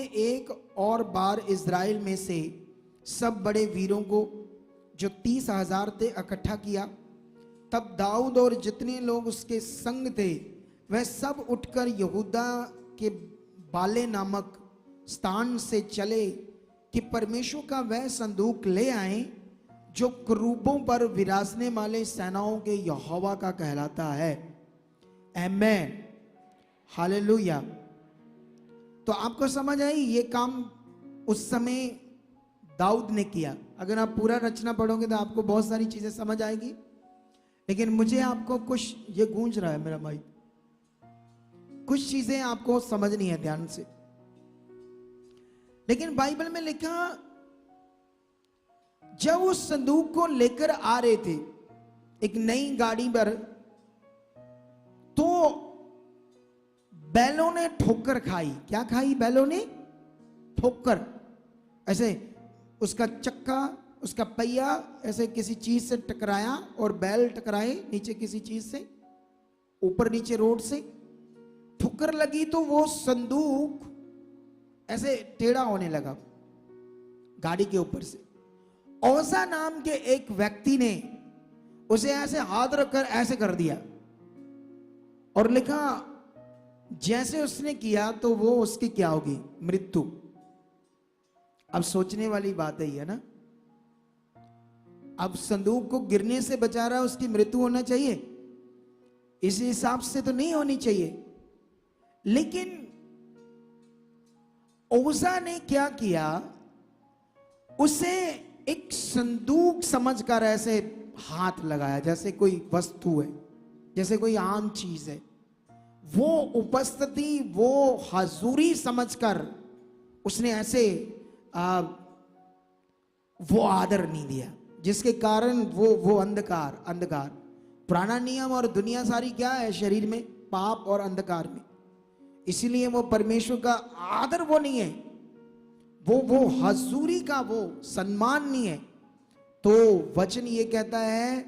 एक और बार इज़राइल में से सब बड़े वीरों को, जो 30,000 थे, इकट्ठा किया। तब दाऊद और जितने लोग उसके संग थे वह सब उठकर यहूदा के बाले नामक स्थान से चले कि परमेश्वर का वह संदूक ले आए जो करूबों पर विराजने वाले सेनाओं के यहोवा का कहलाता है। आमेन, हालेलुया। तो आपको समझ आई, ये काम उस समय दाऊद ने किया। अगर आप पूरा रचना पढ़ोगे तो आपको बहुत सारी चीजें समझ आएगी, लेकिन मुझे आपको कुछ, ये गूंज रहा है मेरा माइक, कुछ चीजें आपको समझनी है ध्यान से। लेकिन बाइबल में लिखा, जब उस संदूक को लेकर आ रहे थे एक नई गाड़ी पर, तो बैलों ने ठोकर खाई। क्या खाई? बैलों ने ठोकर। ऐसे उसका चक्का, उसका पहिया ऐसे किसी चीज से टकराया और बैल टकराए नीचे किसी चीज से, ऊपर नीचे रोड से ठोकर लगी, तो वो संदूक ऐसे टेढ़ा होने लगा गाड़ी के ऊपर से। ओसा नाम के एक व्यक्ति ने उसे ऐसे हाथ रखकर ऐसे कर दिया और लिखा, जैसे उसने किया तो वो उसकी क्या होगी? मृत्यु। अब सोचने वाली बात है ये ना, अब संदूक को गिरने से बचा रहा है, उसकी मृत्यु होना चाहिए? इस हिसाब से तो नहीं होनी चाहिए। लेकिन ओसा ने क्या किया, उसे एक संदूक समझकर ऐसे हाथ लगाया, जैसे कोई वस्तु है, जैसे कोई आम चीज है। वो उपस्थिति, वो हाजुरी समझकर उसने ऐसे वो आदर नहीं दिया, जिसके कारण वो अंधकार पुराना नियम और दुनिया सारी क्या है शरीर में? पाप और अंधकार में। इसीलिए वो परमेश्वर का आदर वो नहीं है, वो हजूरी का वो सम्मान नहीं है। तो वचन ये कहता है,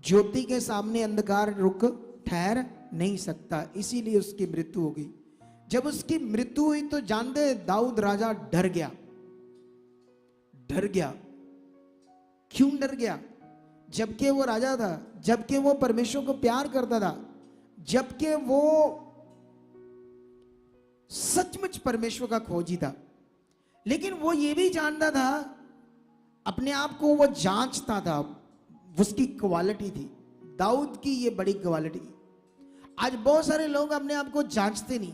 ज्योति के सामने अंधकार रुक ठहर नहीं सकता, इसीलिए उसकी मृत्यु हो गई। जब उसकी मृत्यु हुई तो जानते, दाऊद राजा डर गया। क्यों डर गया? जबकि वो राजा था, जबकि वो परमेश्वर को प्यार करता था, जबकि वो सचमुच परमेश्वर का खोजी था। लेकिन वो ये भी जानता था, अपने आप को वो जांचता था, उसकी क्वालिटी थी। दाऊद की ये बड़ी क्वालिटी। आज बहुत सारे लोग अपने आप को जांचते नहीं,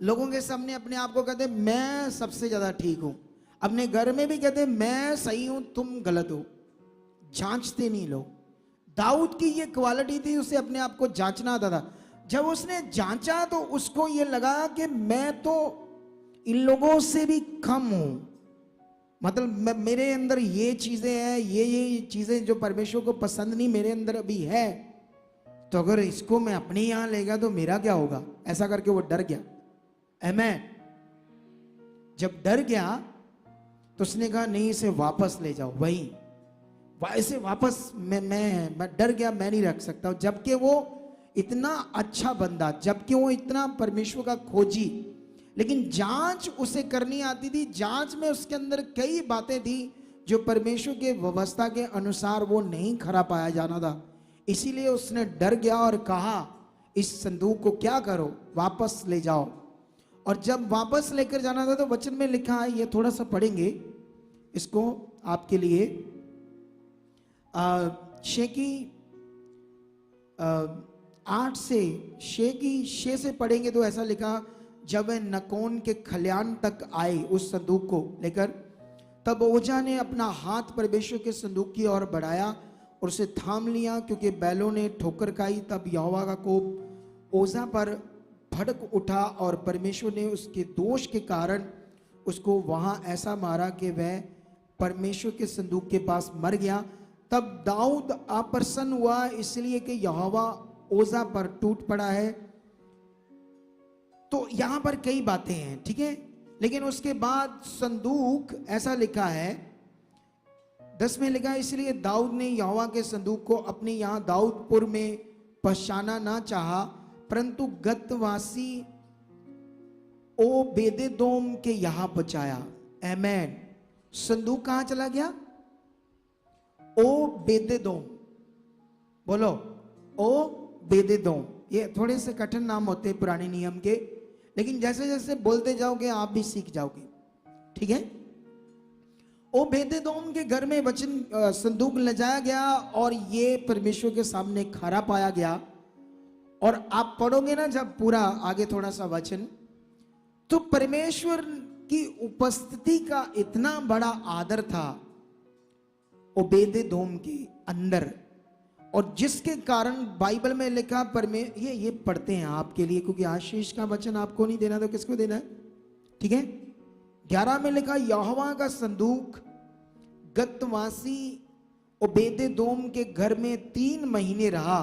लोगों के सामने अपने आप को कहते मैं सबसे ज्यादा ठीक हूं, अपने घर में भी कहते मैं सही हूं तुम गलत हो, जांचते नहीं लोग। दाऊद की ये क्वालिटी थी, उसे अपने आप को जांचना आता था। जब उसने जांचा तो उसको ये लगा कि मैं तो इन लोगों से भी कम हूं, मतलब मेरे अंदर ये चीजें हैं, ये चीजें जो परमेश्वर को पसंद नहीं मेरे अंदर अभी है, तो अगर इसको मैं अपने यहां लेगा तो मेरा क्या होगा? ऐसा करके वो डर गया। आमेन। जब डर गया तो उसने कहा नहीं, इसे वापस ले जाओ, वही ऐसे वापस मैं डर गया, मैं नहीं रख सकता। जबकि वो इतना अच्छा बंदा, जबकि वो इतना परमेश्वर का खोजी, लेकिन जांच उसे करनी आती थी। जांच में उसके अंदर कई बातें थी जो परमेश्वर के व्यवस्था के अनुसार वो नहीं खरा पाया जाना था। इसीलिए उसने डर गया और कहा इस संदूक को क्या करो, वापस ले जाओ। और जब वापस लेकर जाना था तो वचन में लिखा है, ये थोड़ा सा पढ़ेंगे इसको आपके लिए। शेकी 8 से, शेकी 6 से पढ़ेंगे तो ऐसा लिखा, जब वह नकोन के खलियान तक आए उस संदूक को लेकर, तब ओजा ने अपना हाथ परमेश्वर के संदूक की ओर बढ़ाया और उसे थाम लिया, क्योंकि बैलों ने ठोकर खाई। तब यहोवा का कोप ओजा पर भड़क उठा और परमेश्वर ने उसके दोष के कारण उसको वहां ऐसा मारा कि वह परमेश्वर के संदूक के पास मर गया। तब दाऊद अप्रसन्न हुआ, इसलिए कि यहोवा ओजा पर टूट पड़ा है। तो यहां पर कई बातें हैं, ठीक है। लेकिन उसके बाद संदूक, ऐसा लिखा है 10 में लिखा है, इसलिए दाऊद ने यहोवा के संदूक को अपने यहां दाऊदपुर में पहचाना ना चाहा, परंतु गतवासी ओबेदेदोम के यहां पहुंचाया। आमेन। संदूक कहां चला गया? ओबेदेदोम, बोलो ओबेदेदोम। ये थोड़े से कठिन नाम होते हैं पुराने नियम के, लेकिन जैसे जैसे बोलते जाओगे आप भी सीख जाओगे, ठीक है। ओबेदेदोम के घर में वचन संदूक ले जाया गया और ये परमेश्वर के सामने खड़ा पाया गया। और आप पढ़ोगे ना जब पूरा आगे थोड़ा सा वचन, तो परमेश्वर की उपस्थिति का इतना बड़ा आदर था ओबेदेदोम के अंदर, और जिसके कारण बाइबल में लिखा ये पढ़ते हैं आपके लिए, क्योंकि आशीष का वचन आपको नहीं देना तो किसको देना है, ठीक है। 11 में लिखा, यहोवा का संदूक गतवासी ओबेदेदोम के घर में 3 महीने रहा,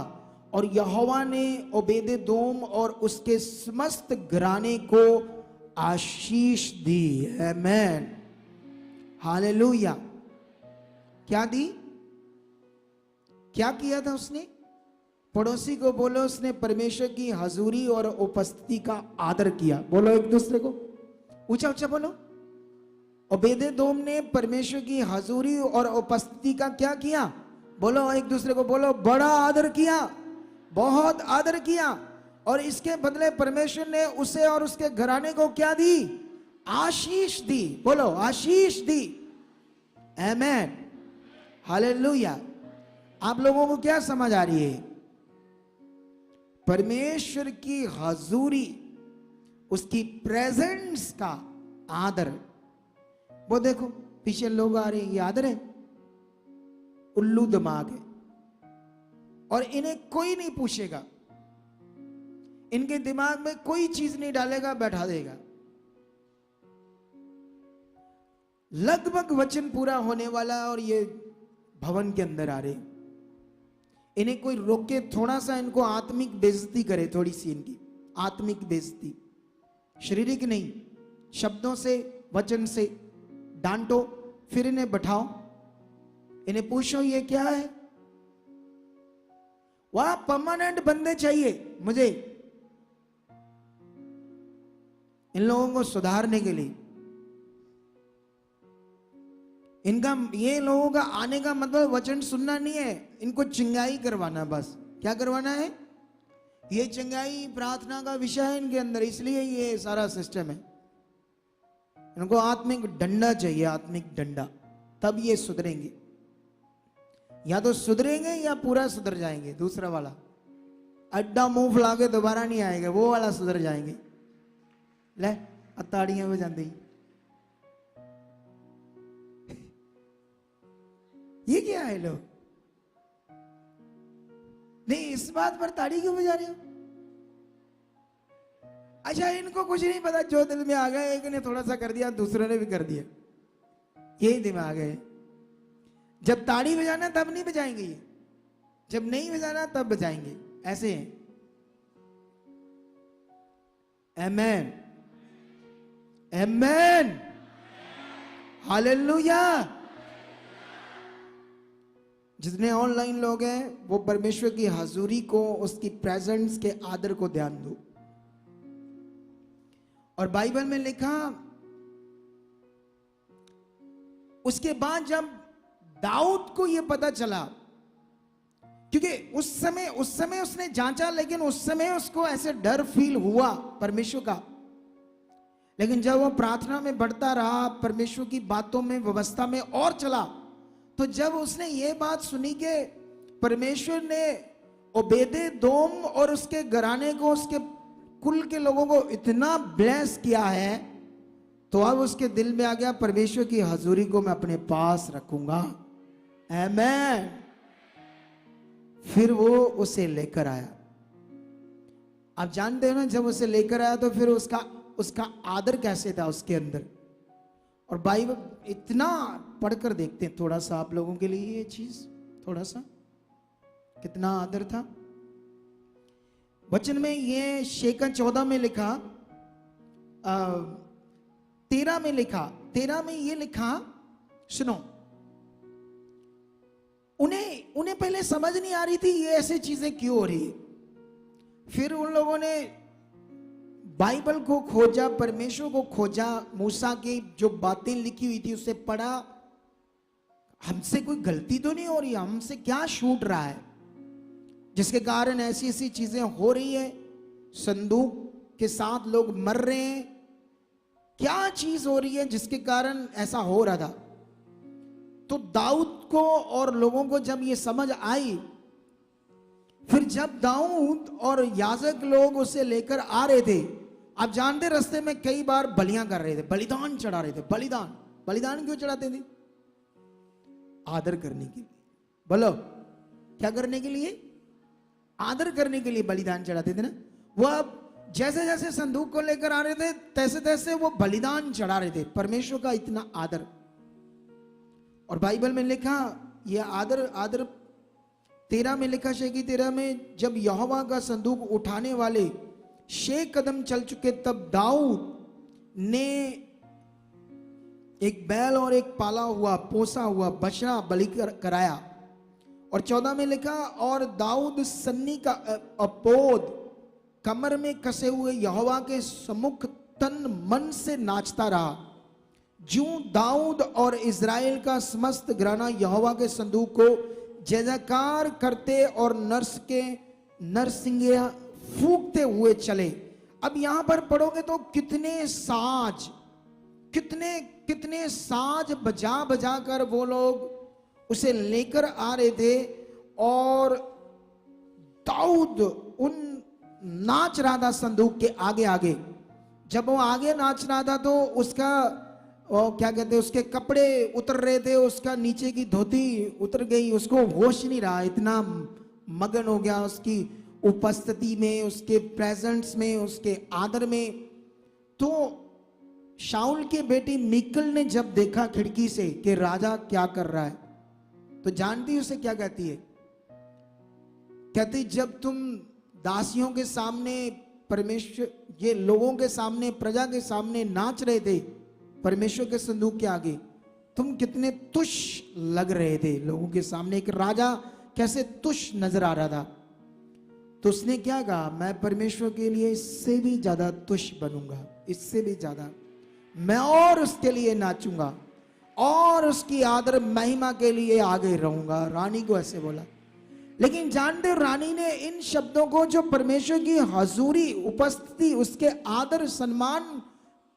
और यहोवा ने ओबेदेदोम और उसके समस्त घराने को आशीष दी। आमेन, हालेलुया। क्या दी? क्या किया था उसने? पड़ोसी को बोलो, उसने परमेश्वर की हजूरी और उपस्थिति का आदर किया। बोलो एक दूसरे को, ऊंचा ऊंचा बोलो। ओबेदेदोम ने परमेश्वर की हजूरी और उपस्थिति का क्या किया? बोलो एक दूसरे को, बोलो बड़ा आदर किया, बहुत आदर किया। और इसके बदले परमेश्वर ने उसे और उसके घराने को क्या दी? आशीष दी। बोलो आशीष दी। आमेन, हालेलुया। आप लोगों को क्या समझ आ रही है? परमेश्वर की हजूरी, उसकी प्रेजेंस का आदर। वो देखो पीछे लोग आ रहे हैं, ये आदर है? उल्लू दिमाग है, और इन्हें कोई नहीं पूछेगा, इनके दिमाग में कोई चीज नहीं डालेगा, बैठा देगा। लगभग वचन पूरा होने वाला और ये भवन के अंदर आ रहे, इन्हें कोई रोके, थोड़ा सा इनको आत्मिक बेइज्जती करे, थोड़ी सी इनकी आत्मिक बेइज्जती, शारीरिक नहीं, शब्दों से वचन से डांटो, फिर इन्हें बैठाओ, इन्हें पूछो ये क्या है। वह परमानेंट बंदे चाहिए मुझे इन लोगों को सुधारने के लिए। इनका, ये लोगों का आने का मतलब वचन सुनना नहीं है, इनको चिंगाई करवाना। बस क्या करवाना है? ये चिंगाई प्रार्थना का विषय है इनके अंदर, इसलिए ये सारा सिस्टम है। इनको आत्मिक डंडा चाहिए, आत्मिक डंडा, तब ये सुधरेंगे। या तो सुधरेंगे या पूरा सुधर जाएंगे। दूसरा वाला अड्डा मुंह फुला के दोबारा नहीं आएगा, वो वाला सुधर जाएंगे। ले अताड़ियां बजाते ही, ये क्या है लोग? नहीं, इस बात पर ताड़ी क्यों बजा रहे हो? अच्छा, इनको कुछ नहीं पता, जो दिल में आ गया, एक ने थोड़ा सा कर दिया, दूसरे ने भी कर दिया, यही दिमाग है। जब ताड़ी बजाना तब नहीं बजाएंगे ये, जब नहीं बजाना तब बजाएंगे, ऐसे हैं। आमेन, आमेन, हालेलुया। जितने ऑनलाइन लोग हैं वो परमेश्वर की हजूरी को, उसकी प्रेजेंस के आदर को ध्यान दो। और बाइबल में लिखा, उसके बाद जब दाऊद को यह पता चला, क्योंकि उस समय उसने जांचा, लेकिन उस समय उसको ऐसे डर फील हुआ परमेश्वर का, लेकिन जब वो प्रार्थना में बढ़ता रहा, परमेश्वर की बातों में, व्यवस्था में और चला, तो जब उसने ये बात सुनी कि परमेश्वर ने ओबेदेदोम और उसके घराने को, उसके कुल के लोगों को इतना ब्लेस किया है, तो अब उसके दिल में आ गया, परमेश्वर की हजूरी को मैं अपने पास रखूंगा। आमेन। फिर वो उसे लेकर आया। आप जानते हो ना, जब उसे लेकर आया तो फिर उसका आदर कैसे था उसके अंदर। और बाइबल इतना पढ़कर देखते हैं थोड़ा सा आप लोगों के लिए, ये चीज थोड़ा सा कितना आदर था। वचन में ये शेखा 14 में लिखा, 13 में लिखा, 13 में ये लिखा, सुनो, उन्हें पहले समझ नहीं आ रही थी ये ऐसे चीजें क्यों हो रही है। फिर उन लोगों ने बाइबल को खोजा, परमेश्वर को खोजा, मूसा की जो बातें लिखी हुई थी उसे पढ़ा, हमसे कोई गलती तो नहीं हो रही, हमसे क्या छूट रहा है। जिसके कारण ऐसी ऐसी चीजें हो रही है, संदूक के साथ लोग मर रहे हैं। क्या चीज हो रही है जिसके कारण ऐसा हो रहा था? तो दाऊद को और लोगों को जब ये समझ आई, फिर जब दाऊद और याजक लोग उसे लेकर आ रहे थे, आप जानते रास्ते में कई बार बलियां कर रहे थे, बलिदान चढ़ा रहे थे। बलिदान बलिदान क्यों चढ़ाते थे? आदर करने के लिए। बोलो, क्या करने के लिए? आदर करने के लिए बलिदान चढ़ाते थे ना। वो अब जैसे जैसे संदूक को लेकर आ रहे थे, तैसे तैसे वो बलिदान चढ़ा रहे थे। परमेश्वर का इतना आदर। और बाइबल में लिखा, ये आदर 13 में लिखा, शेखी 13 में, जब यहोवा का संदूक उठाने वाले 6 कदम चल चुके, तब दाऊद ने एक बैल और एक पाला हुआ पोसा हुआ बछड़ा बलि कराया। और 14 में लिखा, और दाऊद सन्नी का अपोद कमर में कसे हुए यहोवा के सम्मुख तन मन से नाचता रहा। जो दाऊद और इज़राइल का समस्त घराना यहोवा के संदूक को जय जयकार करते और नरसिंगिया फूंकते हुए चले। अब यहां पर पढ़ोगे तो कितने साज बजा बजा कर वो लोग उसे लेकर आ रहे थे। और दाऊद उन नाच रहा था संदूक के आगे आगे। जब वो आगे नाच रहा था तो उसका क्या कहते हैं, उसके कपड़े उतर रहे थे, उसका नीचे की धोती उतर गई, उसको होश नहीं रहा, इतना मगन हो गया उसकी उपस्थिति में, उसके प्रेजेंस में, उसके आदर में। तो शाऊल की बेटी मीकल ने जब देखा खिड़की से कि राजा क्या कर रहा है, तो जानती उसे क्या कहती है? कहती, जब तुम दासियों के सामने, परमेश्वर, ये लोगों के सामने, प्रजा के सामने नाच रहे थे परमेश्वर के संदूक के आगे, तुम कितने तुच्छ लग रहे थे लोगों के सामने। एक राजा कैसे तुच्छ नजर आ रहा था। तो उसने क्या कहा, मैं परमेश्वर के लिए इससे भी ज्यादा तुच्छ बनूंगा, इससे भी ज्यादा मैं और उसके लिए नाचूंगा और उसकी आदर महिमा के लिए आगे रहूंगा। रानी को ऐसे बोला। लेकिन जानते हो, रानी ने इन शब्दों को, जो परमेश्वर की हजूरी, उपस्थिति, उसके आदर सम्मान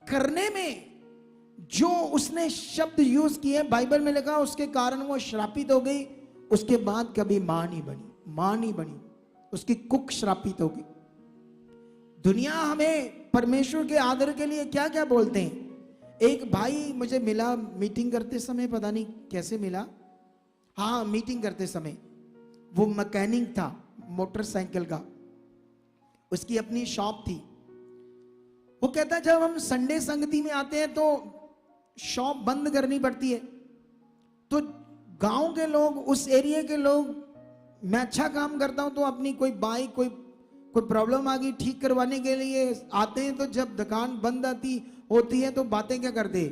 करने में जो उसने शब्द यूज किए, बाइबल में लिखा, उसके कारण वो श्रापित हो गई। उसके बाद कभी मां नहीं बनी, उसकी कुक श्रापित हो गई। दुनिया हमें परमेश्वर के आदर के लिए क्या क्या बोलते हैं। एक भाई मुझे मिला मीटिंग करते समय, पता नहीं कैसे मिला, हाँ मीटिंग करते समय, वो मैकेनिक था मोटरसाइकिल का, उसकी अपनी शॉप थी। वो कहता, जब हम संडे संगति में आते हैं तो शॉप बंद करनी पड़ती है, तो गांव के लोग, उस एरिया के लोग, मैं अच्छा काम करता हूं तो अपनी कोई बाइक, कोई प्रॉब्लम आ गई ठीक करवाने के लिए आते हैं। तो जब दुकान बंद होती है तो बातें क्या करते,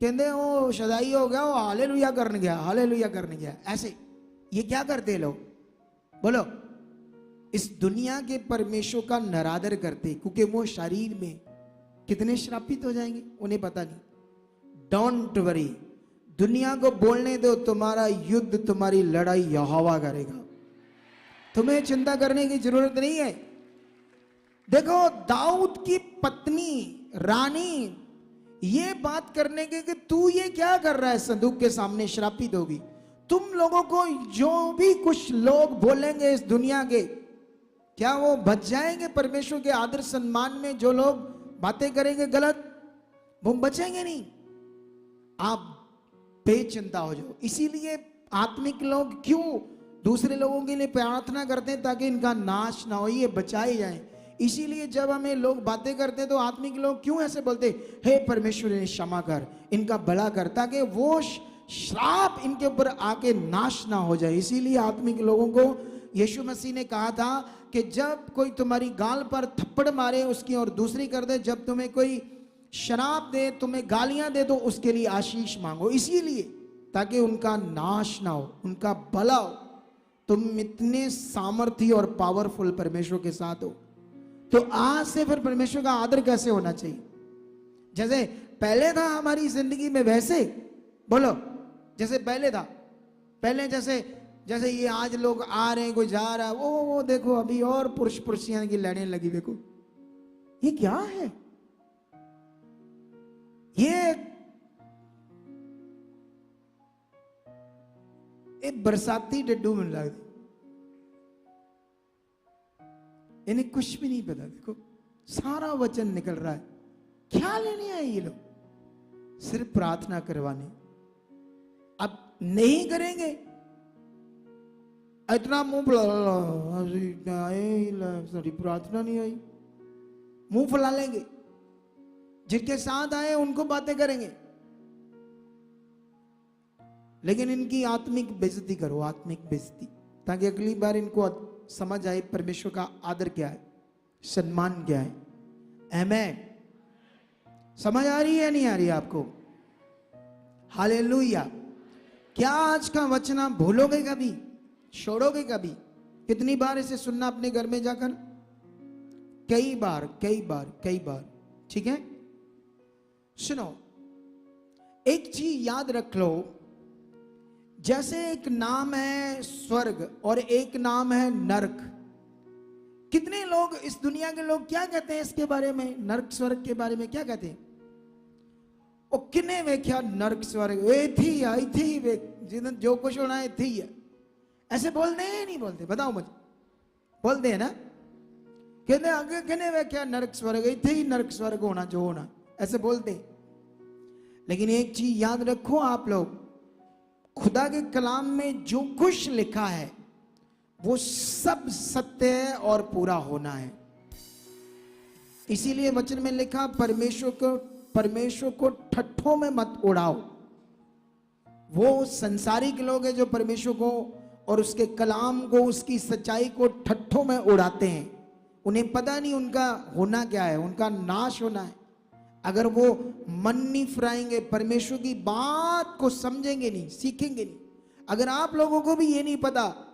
कहते वो सदाई हो गया, वो हालेलुया करने गया। ऐसे ये क्या करते लोग? बोलो, इस दुनिया के परमेश्वर का निरादर करते, क्योंकि वो शरीर में कितने श्रापित हो जाएंगे उन्हें पता नहीं। डोंट वरी, दुनिया को बोलने दो, तुम्हारा युद्ध, तुम्हारी लड़ाई यहोवा करेगा, तुम्हें चिंता करने की जरूरत नहीं है। देखो, दाऊद की पत्नी रानी ये बात करने के कि तू ये क्या कर रहा है संदूक के सामने, श्रापित होगी। तुम लोगों को जो भी कुछ लोग बोलेंगे इस दुनिया के, क्या वो बच जाएंगे परमेश्वर के आदर सम्मान में? जो लोग बातें करेंगे गलत, वो बचेंगे नहीं। आप बेचिंता हो जाओ। इसीलिए आत्मिक लोग क्यों दूसरे लोगों के लिए प्रार्थना करते हैं, ताकि इनका नाश ना हो, ये बचाए जाए। इसीलिए जब हमें लोग बातें करते हैं तो आत्मिक लोग क्यों ऐसे बोलते, हे परमेश्वर इन्हें क्षमा कर, इनका भला कर, ताकि वो श्राप इनके ऊपर आके नाश ना हो जाए। इसीलिए आत्मिक लोगों को यीशु मसीह ने कहा था कि जब कोई तुम्हारी गाल पर थप्पड़ मारे उसकी और दूसरी कर दे, जब तुम्हें कोई शराब दे, तुम्हें गालियां दे, तो उसके लिए आशीष मांगो। इसीलिए ताकि उनका नाश ना हो, उनका भला हो। तुम इतने सामर्थी और पावरफुल परमेश्वर के साथ हो, तो आज से फिर परमेश्वर का आदर कैसे होना चाहिए? जैसे पहले था हमारी जिंदगी में, वैसे बोलो जैसे पहले था। पहले जैसे जैसे ये आज लोग आ रहे हैं, कोई जा रहा है, वो देखो अभी और पुरुष पुरुषियां की लड़ने लगी, देखो ये क्या है? ये बरसाती डड्डू में लगती, इन्हें कुछ भी नहीं पता। देखो सारा वचन निकल रहा है, क्या लेने आए ये लोग? सिर्फ प्रार्थना करवाने। अब नहीं करेंगे, इतना मुंह सारी प्रार्थना नहीं आई, मुंह फुला लेंगे, जिनके साथ आए उनको बातें करेंगे, लेकिन इनकी आत्मिक बेइज्जती करो, आत्मिक बेइज्जती, ताकि अगली बार इनको समझ आए परमेश्वर का आदर क्या है, सम्मान क्या है। आमेन। समझ आ रही है नहीं आ रही है आपको? हालेलुया। क्या आज का वचन आप भूलोगे कभी, छोड़ोगे कभी? कितनी बार इसे सुनना अपने घर में जाकर? कई बार कई बार कई बार। ठीक है, सुनो, एक चीज याद रख लो, जैसे एक नाम है स्वर्ग और एक नाम है नरक। कितने लोग, इस दुनिया के लोग क्या कहते हैं इसके बारे में, नरक स्वर्ग के बारे में क्या कहते हैं? ओ किने वेख्या नरक स्वर्ग, वे थी आई थी, वे जिन जो कुछ होना है थी है, ऐसे बोलते हैं नहीं बोलते? बताओ मुझे, बोलते हैं ना? कहते आगे किने वेख्या नरक स्वर्ग, थे ही नरक स्वर्ग होना जो होना, ऐसे बोलते हैं। लेकिन एक चीज याद रखो आप लोग, खुदा के कलाम में जो कुछ लिखा है वो सब सत्य है और पूरा होना है। इसीलिए वचन में लिखा, परमेश्वर को ठट्ठों में मत उड़ाओ। वो संसारिक लोग हैं जो परमेश्वर को और उसके कलाम को, उसकी सच्चाई को ठट्ठों में उड़ाते हैं। उन्हें पता नहीं उनका होना क्या है, उनका नाश होना है। अगर वो मन नहीं फिराएंगे, परमेश्वर की बात को समझेंगे नहीं, सीखेंगे नहीं। अगर आप लोगों को भी ये नहीं पता,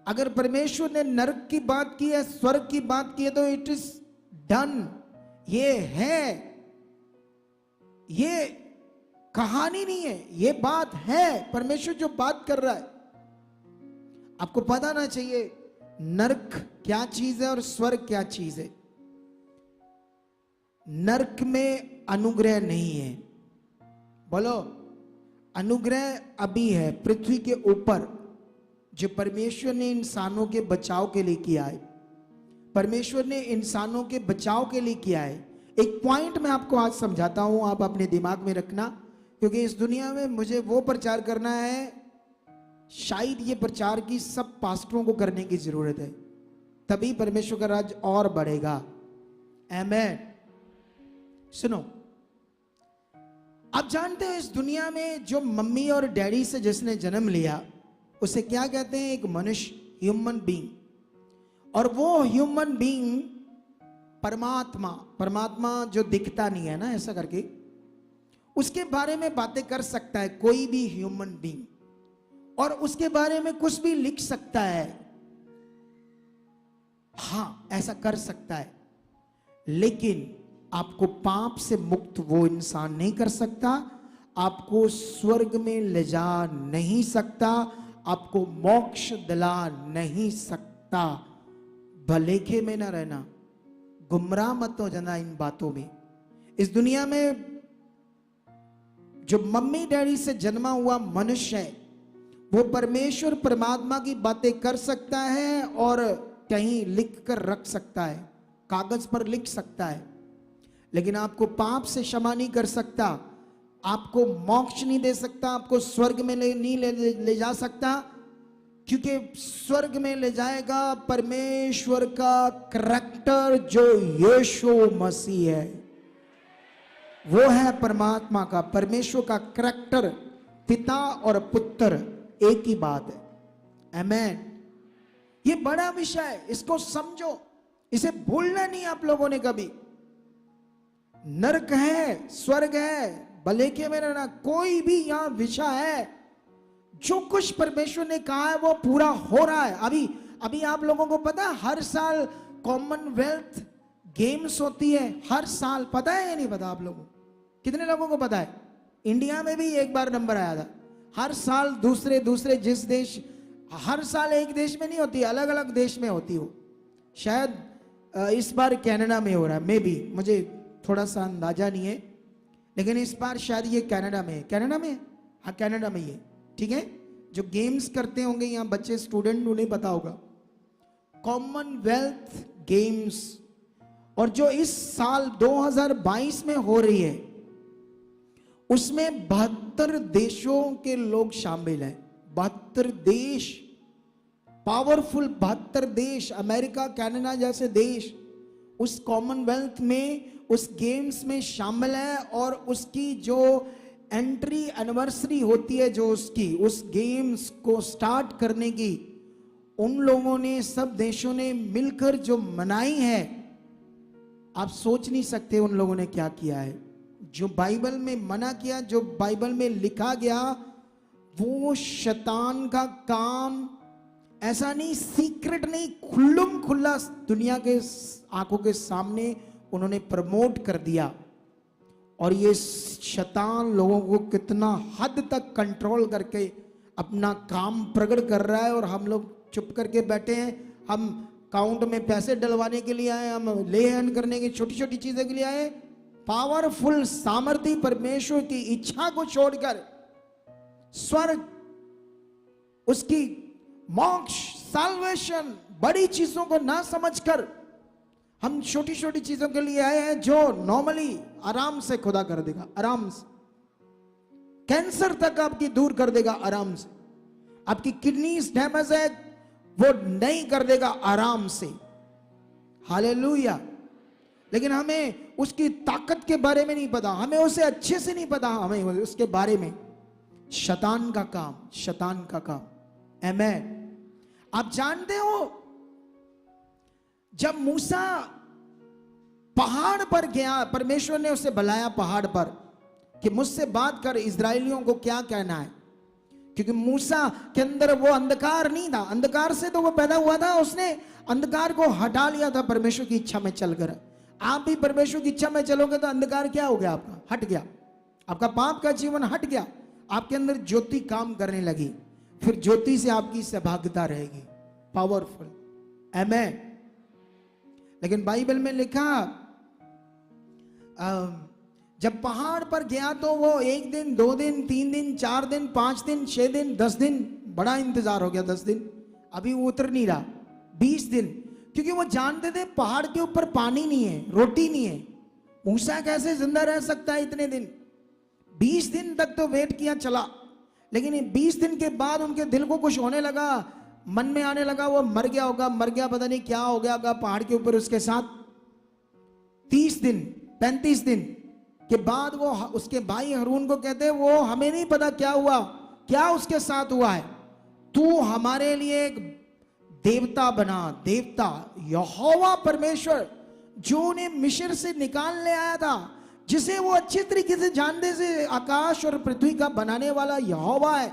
अगर परमेश्वर ने नरक की बात की है, स्वर्ग की बात की है, तो इट इज डन, ये है, ये कहानी नहीं है, ये बात है। परमेश्वर जो बात कर रहा है, आपको पता ना चाहिए नरक क्या चीज है और स्वर्ग क्या चीज है। नरक में अनुग्रह नहीं है, बोलो अनुग्रह अभी है पृथ्वी के ऊपर, जो परमेश्वर ने इंसानों के बचाव के लिए किया है। परमेश्वर ने इंसानों के बचाव के लिए किया है। एक पॉइंट मैं आपको आज समझाता हूं, आप अपने दिमाग में रखना, क्योंकि इस दुनिया में मुझे वो प्रचार करना है, शायद ये प्रचार की सब पास्टरों को करने की जरूरत है, तभी परमेश्वर का राज और बढ़ेगा। आमेन। सुनो, आप जानते हो इस दुनिया में जो मम्मी और डैडी से जिसने जन्म लिया उसे क्या कहते हैं? एक मनुष्य, ह्यूमन बीइंग। और वो ह्यूमन बीइंग परमात्मा जो दिखता नहीं है ना, ऐसा करके उसके बारे में बातें कर सकता है कोई भी ह्यूमन बीइंग, और उसके बारे में कुछ भी लिख सकता है, हां ऐसा कर सकता है। लेकिन आपको पाप से मुक्त वो इंसान नहीं कर सकता, आपको स्वर्ग में ले जा नहीं सकता, आपको मोक्ष दिला नहीं सकता। भलेखे में ना रहना, गुमराह मत हो जाना इन बातों में। इस दुनिया में जो मम्मी डैडी से जन्मा हुआ मनुष्य है, वो परमेश्वर परमात्मा की बातें कर सकता है और कहीं लिख कर रख सकता है, कागज पर लिख सकता है, लेकिन आपको पाप से क्षमा नहीं कर सकता, आपको मोक्ष नहीं दे सकता, आपको स्वर्ग में नहीं ले जा सकता, क्योंकि स्वर्ग में ले जाएगा परमेश्वर का करैक्टर जो यीशु मसीह है। वो है परमात्मा का, परमेश्वर का करैक्टर, पिता और पुत्र एक ही बात है। आमेन। ये बड़ा विषय है, इसको समझो, इसे भूलना नहीं आप लोगों ने कभी। नरक है, स्वर्ग है, भलेखे में रहना, कोई भी यहां विषय है, जो कुछ परमेश्वर ने कहा है वो पूरा हो रहा है। अभी आप लोगों को पता है हर साल कॉमनवेल्थ गेम्स होती है, हर साल, पता है या नहीं पता आप लोगों को? कितने लोगों को पता है? इंडिया में भी एक बार नंबर आया था। हर साल दूसरे जिस देश हर साल एक देश में नहीं होती, अलग अलग देश में होती हो। शायद इस बार कनाडा में हो रहा है, मे बी, मुझे थोड़ा सा अंदाजा नहीं है, लेकिन इस बार शायद ये कनाडा में है। कनाडा में है? हाँ कनाडा में ये, ठीक है। जो गेम्स करते होंगे यहाँ बच्चे, स्टूडेंट, उन्हें पता होगा, कॉमनवेल्थ गेम्स। और जो इस साल 2022 में हो रही है, उसमें 72 देशों के लोग शामिल हैं। 72 देश, पावरफुल 72 देश, अमेरिका, कनाडा जैसे देश उस कॉमनवेल्थ में, उस गेम्स में शामिल है। और उसकी जो एंट्री एनिवर्सरी होती है, जो उसकी, उस गेम्स को स्टार्ट करने की, उन लोगों ने, सब देशों ने मिलकर जो मनाई है, आप सोच नहीं सकते उन लोगों ने क्या किया है। जो बाइबल में मना किया, जो बाइबल में लिखा गया, वो शैतान का काम, ऐसा नहीं, सीक्रेट नहीं, खुल्लम खुल्ला दुनिया के आंखों के सामने उन्होंने प्रमोट कर दिया। और ये शैतान लोगों को कितना हद तक कंट्रोल करके अपना काम प्रकट कर रहा है। और हम लोग चुप करके बैठे हैं। हम काउंट में पैसे डलवाने के लिए आए, हम लेहन करने की छोटी छोटी चीजें के लिए आए। पावरफुल सामर्थी परमेश्वर की इच्छा को छोड़कर, स्वर्ग, उसकी मोक्ष, साल्वेशन, बड़ी चीजों को ना समझकर हम छोटी छोटी चीजों के लिए आए हैं, जो नॉर्मली आराम से खुदा कर देगा, आराम से। कैंसर तक आपकी दूर कर देगा आराम से। आपकी किडनीज डैमेज है, वो नहीं कर देगा आराम से। हालेलुया। लेकिन हमें उसकी ताकत के बारे में नहीं पता, हमें उसे अच्छे से नहीं पता, हमें उसके बारे में। शैतान का काम, शैतान का काम। आमीन। आप जानते हो, जब मूसा पहाड़ पर गया, परमेश्वर ने उसे बुलाया पहाड़ पर कि मुझसे बात कर, इजरायलियों को क्या कहना है। क्योंकि मूसा के अंदर वो अंधकार नहीं था, अंधकार से तो वो पैदा हुआ था, उसने अंधकार को हटा लिया था परमेश्वर की इच्छा में चलकर। आप भी परमेश्वर की इच्छा में चलोगे तो अंधकार क्या हो गया आपका? हट गया। आपका पाप का जीवन हट गया, आपके अंदर ज्योति काम करने लगी, फिर ज्योति से आपकी सहभागिता रहेगी। पावरफुल। आमीन। लेकिन बाइबल में लिखा, जब पहाड़ पर गया तो वो 1 दिन, 2 दिन, 3 दिन, 4 दिन, 5 दिन, 6 दिन, 10 दिन, बड़ा इंतजार हो गया। 10 दिन अभी वो उतर नहीं रहा। 20 दिन, क्योंकि वो जानते थे पहाड़ के ऊपर पानी नहीं है, रोटी नहीं है। मूसा कैसे जिंदा रह सकता है इतने दिन? 20 दिन तक तो वेट किया चला, लेकिन 20 दिन के बाद उनके दिल को कुछ होने लगा, मन में आने लगा वो मर गया होगा, मर गया, पता नहीं क्या हो गया होगा पहाड़ के ऊपर उसके साथ। 30 दिन, 35 दिन के बाद वो उसके भाई हारून को कहते, वो हमें नहीं पता क्या हुआ, क्या उसके साथ हुआ है, तू हमारे लिए एक देवता बना। देवता यहोवा परमेश्वर, जो उन्हें मिस्र से निकालने आया था, जिसे वो अच्छे तरीके से जानते से आकाश और पृथ्वी का बनाने वाला यहोवा है।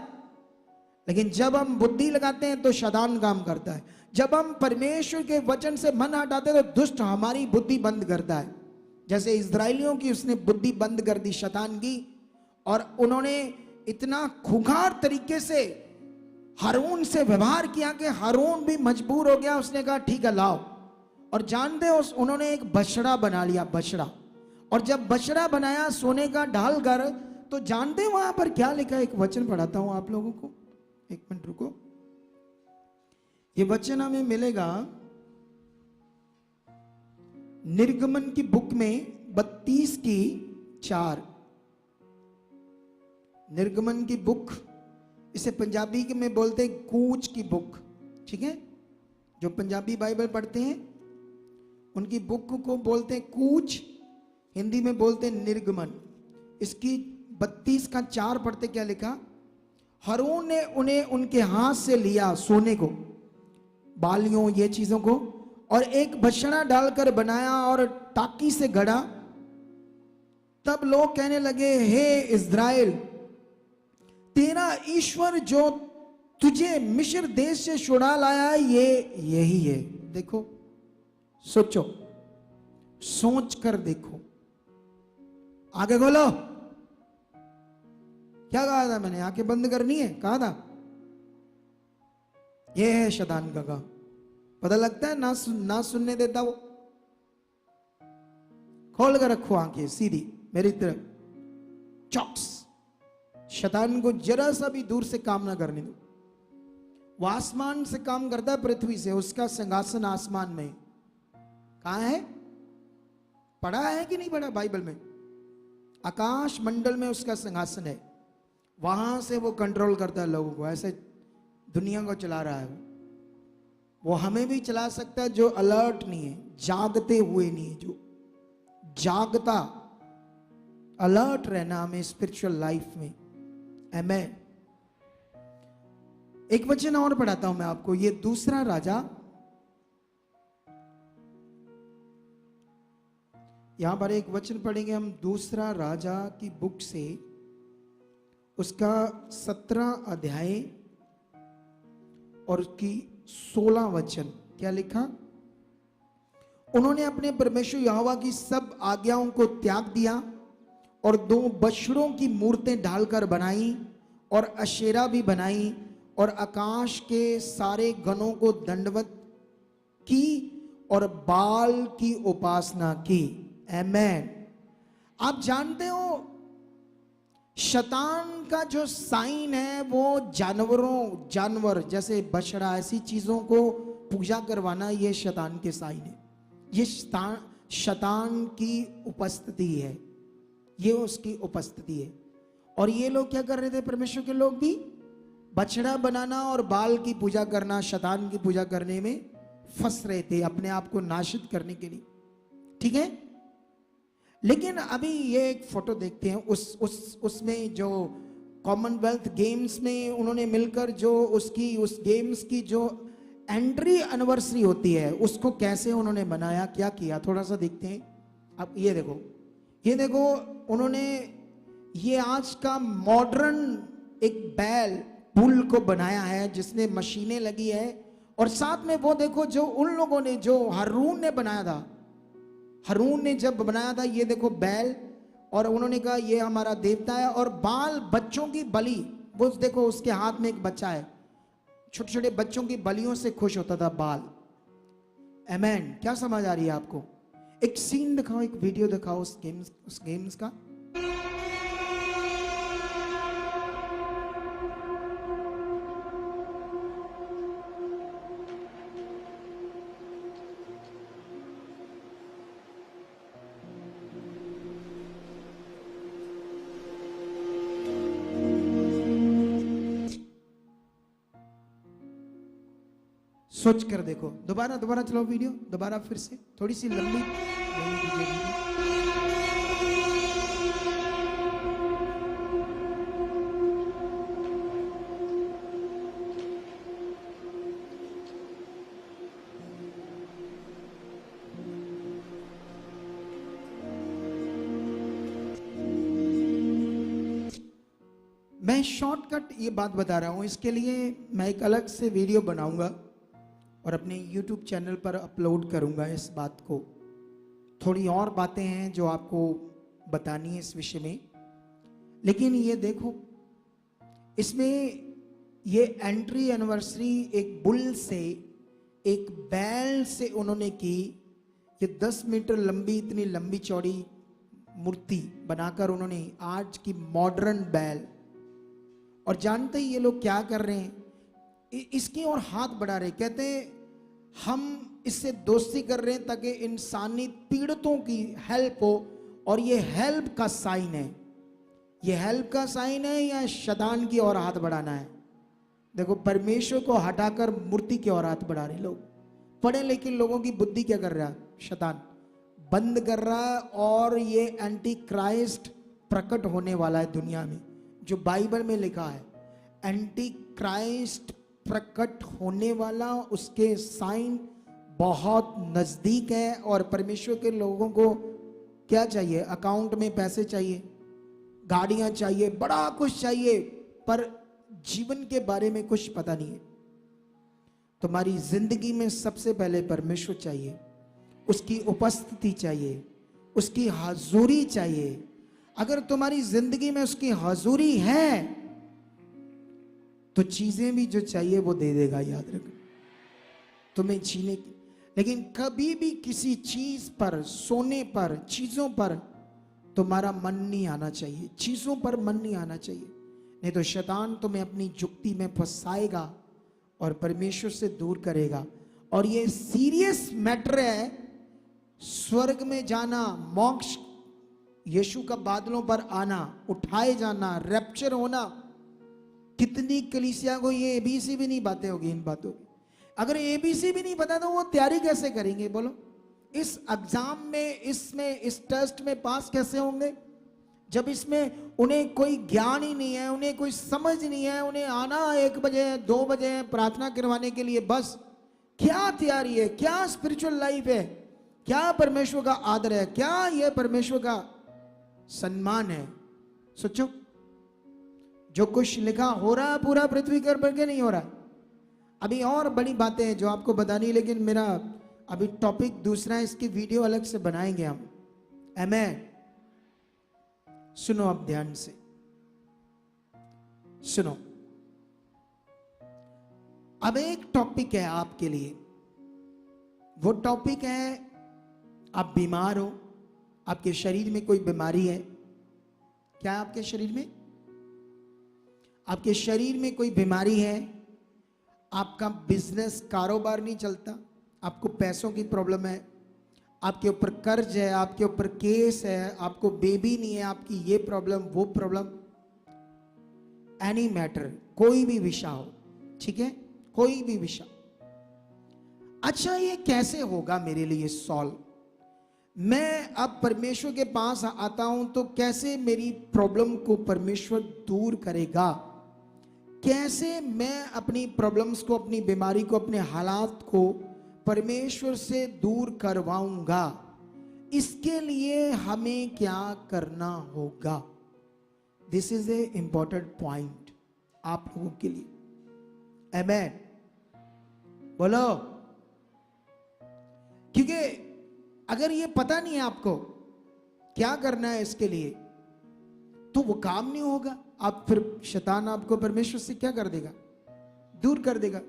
लेकिन जब हम बुद्धि लगाते हैं तो शैतान काम करता है। जब हम परमेश्वर के वचन से मन हटाते हैं तो दुष्ट हमारी बुद्धि बंद करता है। जैसे इजरायलियों की उसने बुद्धि बंद कर दी शैतान की, और उन्होंने इतना खुंखार तरीके से हारून से व्यवहार किया कि हारून भी मजबूर हो गया। उसने कहा ठीक है लाओ, और जानते हो उन्होंने एक बछड़ा बना लिया, बछड़ा। और जब बछड़ा बनाया सोने का ढाल कर, तो जानते हैं वहां पर क्या लिखा? एक वचन पढ़ाता हूं आप लोगों को, 1 मिनट रुको। ये वचन हमें मिलेगा निर्गमन की बुक में 32:4। निर्गमन की बुक, इसे पंजाबी के में बोलते हैं कूच की बुक, ठीक है। जो पंजाबी बाइबल पढ़ते हैं उनकी बुक को बोलते हैं कूच, हिंदी में बोलते हैं निर्गमन। इसकी 32:4 पढ़ते क्या लिखा? हारून ने उन्हें उनके हाथ से लिया, सोने को, बालियों, ये चीजों को, और एक बछड़ा डालकर बनाया और टाकी से गढ़ा। तब लोग कहने लगे, हे इज़राइल, तेरा ईश्वर जो तुझे मिस्र देश से छुड़ा लाया है, ये यही है। देखो, सोचो, सोच कर देखो। आगे बोलो। क्या कहा था मैंने? आंखें बंद करनी है कहा था। ये है शैतान का काम। पता लगता है ना सुनने देता वो। खोल कर रखो आंखें सीधी मेरी तरफ, चौक्स। शैतान को जरा सा भी दूर से काम ना करने दो। वो आसमान से काम करता है, पृथ्वी से। उसका सिंहासन आसमान में। कहां है? पढ़ा है कि नहीं पढ़ा बाइबल में? आकाश मंडल में उसका सिंहासन है। वहां से वो कंट्रोल करता है लोगों को। ऐसे दुनिया को चला रहा है वो हमें भी चला सकता है जो अलर्ट नहीं है, जागते हुए नहीं है। जो जागता, अलर्ट रहना हमें स्पिरिचुअल लाइफ में। आमेन। एक वचन और पढ़ाता हूं मैं आपको। ये दूसरा राजा, यहां पर एक वचन पढ़ेंगे हम दूसरा राजा की बुक से, उसका 17 अध्याय और उसकी 16 वचन। क्या लिखा? उन्होंने अपने परमेश्वर यहोवा की सब आज्ञाओं को त्याग दिया और 2 बछड़ों की मूर्तें ढालकर बनाई और अशेरा भी बनाई और आकाश के सारे गणों को दंडवत की और बाल की उपासना की। आमेन। आप जानते हो शैतान का जो साइन है वो जानवर जैसे बछड़ा, ऐसी चीजों को पूजा करवाना, ये शैतान के साइन है। ये शैतान की उपस्थिति है, ये उसकी उपस्थिति है। और ये लोग क्या कर रहे थे? परमेश्वर के लोग भी बछड़ा बनाना और बाल की पूजा करना, शैतान की पूजा करने में फंस रहे थे, अपने आप को नाशित करने के लिए। ठीक है। लेकिन अभी ये एक फोटो देखते हैं। उसमें जो कॉमनवेल्थ गेम्स में उन्होंने मिलकर जो उस गेम्स की जो एंट्री एनिवर्सरी होती है, उसको कैसे उन्होंने बनाया, क्या किया, थोड़ा सा देखते हैं। अब ये देखो उन्होंने ये आज का मॉडर्न एक बैल पुल को बनाया है जिसमें मशीनें लगी है। और साथ में वो देखो जो उन लोगों ने, जो हारून ने बनाया था, हारून ने जब बनाया था, ये देखो बैल, और उन्होंने कहा ये हमारा देवता है। और बाल, बच्चों की बलि, वो देखो उसके हाथ में एक बच्चा है, छोटे छोटे बच्चों की बलियों से खुश होता था बाल। आमेन। क्या समझ आ रही है आपको? एक सीन दिखाओ, एक वीडियो दिखाओ उस गेम्स का। सोच कर देखो। दोबारा चलाओ वीडियो, दोबारा फिर से, थोड़ी सी लंबी वीडियो। मैं शॉर्टकट ये बात बता रहा हूं, इसके लिए मैं एक अलग से वीडियो बनाऊंगा और अपने YouTube चैनल पर अपलोड करूंगा इस बात को। थोड़ी और बातें हैं जो आपको बतानी है इस विषय में। लेकिन ये देखो, इसमें ये एंट्री एनिवर्सरी एक बुल से, एक बैल से उन्होंने की। ये 10 मीटर लंबी, इतनी लंबी चौड़ी मूर्ति बनाकर उन्होंने, आज की मॉडर्न बैल। और जानते ही ये लोग क्या कर रहे हैं? इसकी और हाथ बढ़ा रहे, कहते हैं हम इससे दोस्ती कर रहे हैं ताकि इंसानी पीड़ितों की हेल्प हो। और ये हेल्प का साइन है, ये हेल्प का साइन है या शैतान की ओर हाथ बढ़ाना है? देखो, परमेश्वर को हटाकर मूर्ति की ओर हाथ बढ़ा रहे लोग। पढ़े लेकिन लोगों की बुद्धि क्या कर रहा है? शैतान बंद कर रहा है। और ये एंटी क्राइस्ट प्रकट होने वाला है दुनिया में, जो बाइबल में लिखा है। एंटी क्राइस्ट प्रकट होने वाला, उसके साइन बहुत नजदीक है। और परमेश्वर के लोगों को क्या चाहिए? अकाउंट में पैसे चाहिए, गाड़ियां चाहिए, बड़ा कुछ चाहिए, पर जीवन के बारे में कुछ पता नहीं है। तुम्हारी जिंदगी में सबसे पहले परमेश्वर चाहिए, उसकी उपस्थिति चाहिए, उसकी हाजुरी चाहिए। अगर तुम्हारी जिंदगी में उसकी हाजुरी है तो चीजें भी जो चाहिए वो दे देगा, याद रखना, तुम्हें जीने की। लेकिन कभी भी किसी चीज पर, सोने पर, चीजों पर तुम्हारा मन नहीं आना चाहिए, चीजों पर मन नहीं आना चाहिए, नहीं तो शैतान तुम्हें अपनी जुक्ति में फंसाएगा और परमेश्वर से दूर करेगा। और ये सीरियस मैटर है, स्वर्ग में जाना, मोक्ष, यीशु का बादलों पर आना, उठाए जाना, रैप्चर होना। कितनी कलीसिया को ये एबीसी भी नहीं बातें होगी इन बातों की। अगर एबीसी भी नहीं पता तो वो तैयारी कैसे करेंगे बोलो? इस एग्जाम में, इसमें, इस टेस्ट में पास कैसे होंगे जब इसमें उन्हें कोई ज्ञान ही नहीं है, उन्हें कोई समझ नहीं है। उन्हें आना 1 बजे 2 बजे प्रार्थना करवाने के लिए, बस क्या तैयारी है, क्या स्पिरिचुअल लाइफ है, क्या परमेश्वर का आदर है, क्या यह परमेश्वर का सम्मान है। सोचो, जो कुछ लिखा हो रहा है पूरा पृथ्वी पर के नहीं हो रहा है। अभी और बड़ी बातें हैं जो आपको बतानी, लेकिन मेरा अभी टॉपिक दूसरा है, इसकी वीडियो अलग से बनाएंगे हम। आमेन। सुनो अब ध्यान से सुनो। अब एक टॉपिक है आपके लिए, वो टॉपिक है, आप बीमार हो, आपके शरीर में कोई बीमारी है। क्या है आपके शरीर में? आपके शरीर में कोई बीमारी है, आपका बिजनेस, कारोबार नहीं चलता, आपको पैसों की प्रॉब्लम है, आपके ऊपर कर्ज है, आपके ऊपर केस है, आपको बेबी नहीं है, आपकी ये प्रॉब्लम, वो प्रॉब्लम, एनी मैटर, कोई भी विषय हो, ठीक है, कोई भी विषय। अच्छा, ये कैसे होगा मेरे लिए सॉल्व? मैं अब परमेश्वर के पास आता हूं तो कैसे मेरी प्रॉब्लम को परमेश्वर दूर करेगा? कैसे मैं अपनी प्रॉब्लम्स को, अपनी बीमारी को, अपने हालात को परमेश्वर से दूर करवाऊंगा? इसके लिए हमें क्या करना होगा? This is a important point आप लोगों के लिए। आमेन बोलो। क्योंकि अगर ये पता नहीं है आपको क्या करना है इसके लिए, तो वो काम नहीं होगा। आप फिर, शैतान आपको परमेश्वर से क्या कर देगा? दूर कर देगा।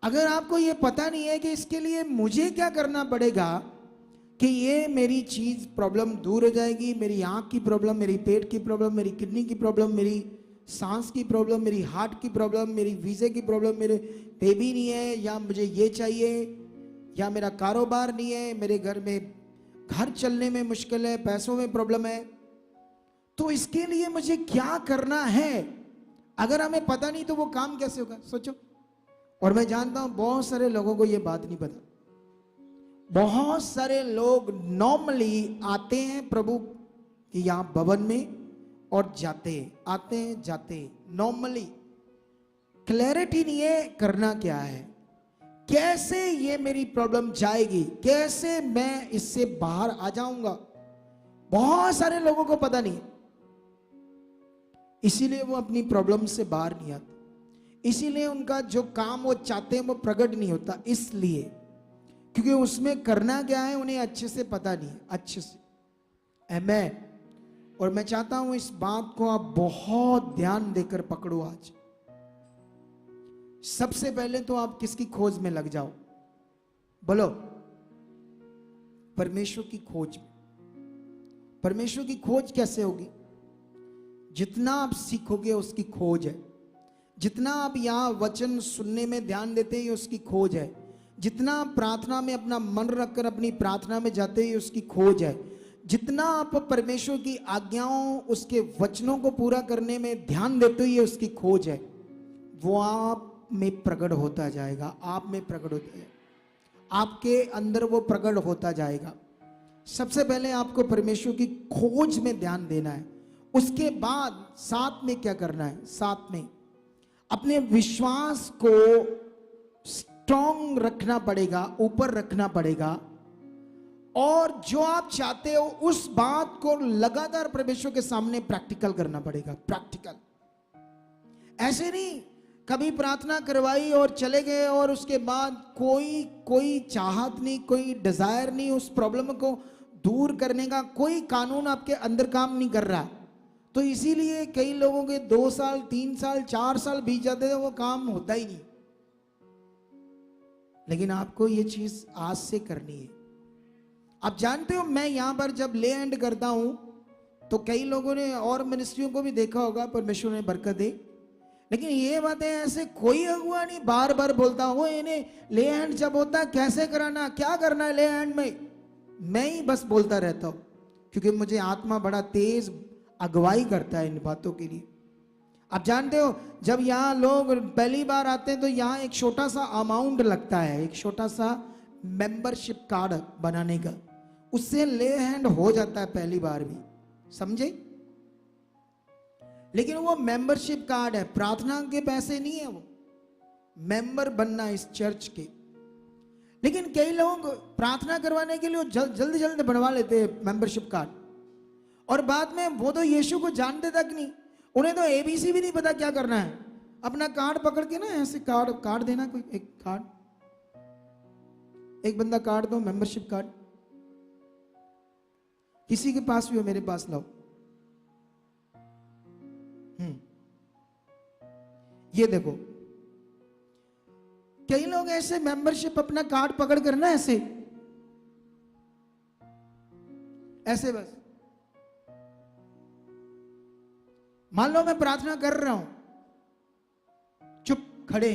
अगर आपको ये पता नहीं है कि इसके लिए मुझे क्या करना पड़ेगा कि ये मेरी चीज, प्रॉब्लम दूर हो जाएगी, मेरी आंख की प्रॉब्लम, मेरी पेट की प्रॉब्लम, मेरी किडनी की प्रॉब्लम, मेरी सांस की प्रॉब्लम, मेरी हार्ट की प्रॉब्लम, मेरी वीजे की प्रॉब्लम, मेरे बेबी नहीं है, या मुझे ये चाहिए, या मेरा कारोबार नहीं है, मेरे घर में घर चलने में मुश्किल है, पैसों में प्रॉब्लम है, तो इसके लिए मुझे क्या करना है? अगर हमें पता नहीं तो वो काम कैसे होगा? सोचो। और मैं जानता हूं बहुत सारे लोगों को ये बात नहीं पता। बहुत सारे लोग नॉर्मली आते हैं प्रभु कि यहां भवन में और जाते हैं, आते हैं जाते हैं, नॉर्मली क्लैरिटी नहीं है करना क्या है, कैसे ये मेरी प्रॉब्लम जाएगी, कैसे मैं इससे बाहर आ जाऊंगा। बहुत सारे लोगों को पता नहीं, इसीलिए वो अपनी प्रॉब्लम से बाहर नहीं आते, इसीलिए उनका जो काम वो चाहते हैं वो प्रकट नहीं होता, इसलिए क्योंकि उसमें करना क्या है उन्हें अच्छे से पता नहीं है, अच्छे से। आमेन। और मैं चाहता हूं इस बात को आप बहुत ध्यान देकर पकड़ो आज। सबसे पहले तो आप किसकी खोज में लग जाओ? बोलो, परमेश्वर की खोज में। परमेश्वर की खोज कैसे होगी? जितना आप सीखोगे उसकी खोज है, जितना आप यहां वचन सुनने में ध्यान देते हैं उसकी खोज है, जितना आप प्रार्थना में अपना मन रखकर अपनी प्रार्थना में जाते हैं उसकी खोज है, जितना आप परमेश्वर की आज्ञाओं, उसके वचनों को पूरा करने में ध्यान देते हो उसकी खोज है। वो आप में प्रकट होता जाएगा, आप में प्रकट होता है, आपके अंदर वो प्रकट होता जाएगा। सबसे पहले आपको परमेश्वर की खोज में ध्यान देना है। उसके बाद साथ में क्या करना है? साथ में अपने विश्वास को स्ट्रॉन्ग रखना पड़ेगा, ऊपर रखना पड़ेगा, और जो आप चाहते हो उस बात को लगातार परमेश्वर के सामने प्रैक्टिकल करना पड़ेगा। प्रैक्टिकल, ऐसे नहीं कभी प्रार्थना करवाई और चले गए और उसके बाद कोई चाहत नहीं, कोई डिजायर नहीं, उस प्रॉब्लम को दूर करने का कोई कानून आपके अंदर काम नहीं कर रहा, तो इसीलिए कई लोगों के 2 साल 3 साल 4 साल बीत जाते हैं, वो काम होता ही नहीं। लेकिन आपको ये चीज आज से करनी है। आप जानते हो, मैं यहां पर जब ले एंड करता हूं तो कई लोगों ने और मिनिस्ट्रियों को भी देखा होगा, परमेश्वर ने बरकत दे, लेकिन ये बातें ऐसे कोई अगुआ नहीं बार बार बोलता हो, इन्हें ले एंड जब होता है कैसे कराना, क्या करना है ले एंड में, मैं ही बस बोलता रहता हूं, क्योंकि मुझे आत्मा बड़ा तेज अगुवाई करता है इन बातों के लिए। आप जानते हो, जब यहाँ लोग पहली बार आते हैं तो यहाँ एक छोटा सा अमाउंट लगता है, एक छोटा सा मेंबरशिप कार्ड बनाने का, उससे ले हैंड हो जाता है पहली बार भी, समझे। लेकिन वो मेंबरशिप कार्ड है, प्रार्थना के पैसे नहीं है, वो मेंबर बनना इस चर्च के। लेकिन कई लोग प्रार्थना करवाने के लिए जल्दी जल्दी बनवा लेते हैं मेंबरशिप कार्ड, और बाद में वो तो यीशु को जानते तक नहीं, उन्हें तो एबीसी भी नहीं पता क्या करना है। अपना कार्ड पकड़ के ना ऐसे कार्ड देना, कोई एक कार्ड, एक बंदा कार्ड दो, मेंबरशिप कार्ड, किसी के पास भी हो, मेरे पास लाओ। ये देखो, कई लोग ऐसे मेंबरशिप अपना कार्ड पकड़ कर ना ऐसे ऐसे बस, मान लो मैं प्रार्थना कर रहा हूं, चुप खड़े,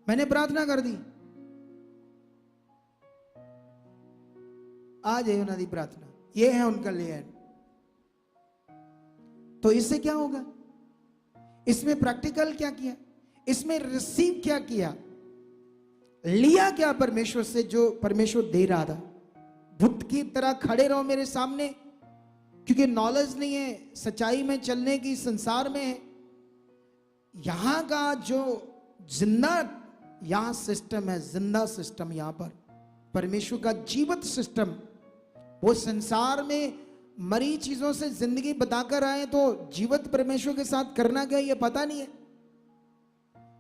मैंने प्रार्थना कर दी, आज है उन्होंने प्रार्थना, ये है उनका ले एंड। तो इससे क्या होगा, इसमें प्रैक्टिकल क्या किया, इसमें रिसीव क्या किया, लिया क्या परमेश्वर से, जो परमेश्वर दे रहा था। बुद्ध की तरह खड़े रहो मेरे सामने, क्योंकि नॉलेज नहीं है सच्चाई में चलने की, संसार में है। यहां का जो जिंदा यहां सिस्टम है, जिंदा सिस्टम, यहां पर परमेश्वर का जीवित सिस्टम, वो संसार में मरी चीजों से जिंदगी बताकर आए, तो जीवित परमेश्वर के साथ करना क्या ये पता नहीं है।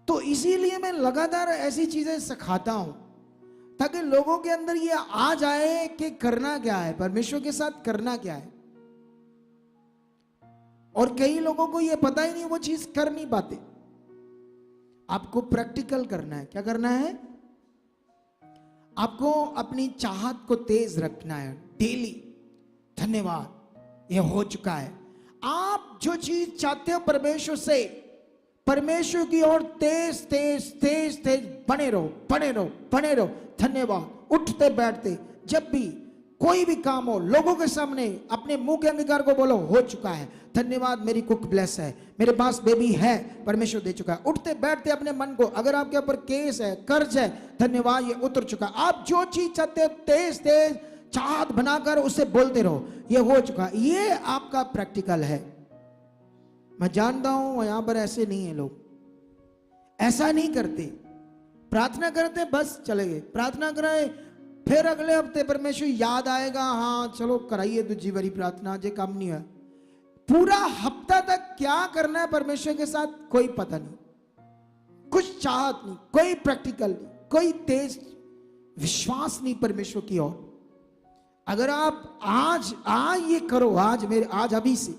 तो इसीलिए मैं लगातार ऐसी चीजें सिखाता हूं, ताकि लोगों के अंदर ये आ जाए कि करना क्या है, परमेश्वर के साथ करना क्या है। और कई लोगों को ये पता ही नहीं, वो चीज कर नहीं पाते। आपको प्रैक्टिकल करना है, क्या करना है, आपको अपनी चाहत को तेज रखना है डेली। धन्यवाद, ये हो चुका है। आप जो चीज चाहते हो परमेश्वर से, परमेश्वर की ओर तेज तेज तेज तेज बने रहो, बने रहो, बने रहो। धन्यवाद, उठते बैठते जब भी कोई भी काम हो, लोगों के सामने अपने मुंह के अंगीकार को बोलो, हो चुका है। धन्यवाद, मेरी कुक ब्लेस है, मेरे पास बेबी है, परमेश्वर दे चुका है। उठते बैठते अपने मन को, अगर आपके ऊपर केस है, कर्ज है, धन्यवाद, ये उतर चुका है। आप जो चीज चाहते हो तेज तेज चाहत बनाकर उसे बोलते रहो, ये हो चुका है। ये आपका प्रैक्टिकल है। मैं जानता हूं यहां पर ऐसे नहीं है लोग, ऐसा नहीं करते। प्रार्थना करते बस चले गए, प्रार्थना कराए, फिर अगले हफ्ते परमेश्वर याद आएगा, हाँ चलो कराइए दूसरी बारी प्रार्थना, जे काम नहीं है। पूरा हफ्ता तक क्या करना है परमेश्वर के साथ कोई पता नहीं, कुछ चाहत नहीं, कोई प्रैक्टिकल नहीं, कोई तेज विश्वास नहीं परमेश्वर की ओर। अगर आप आज ये करो, आज अभी से,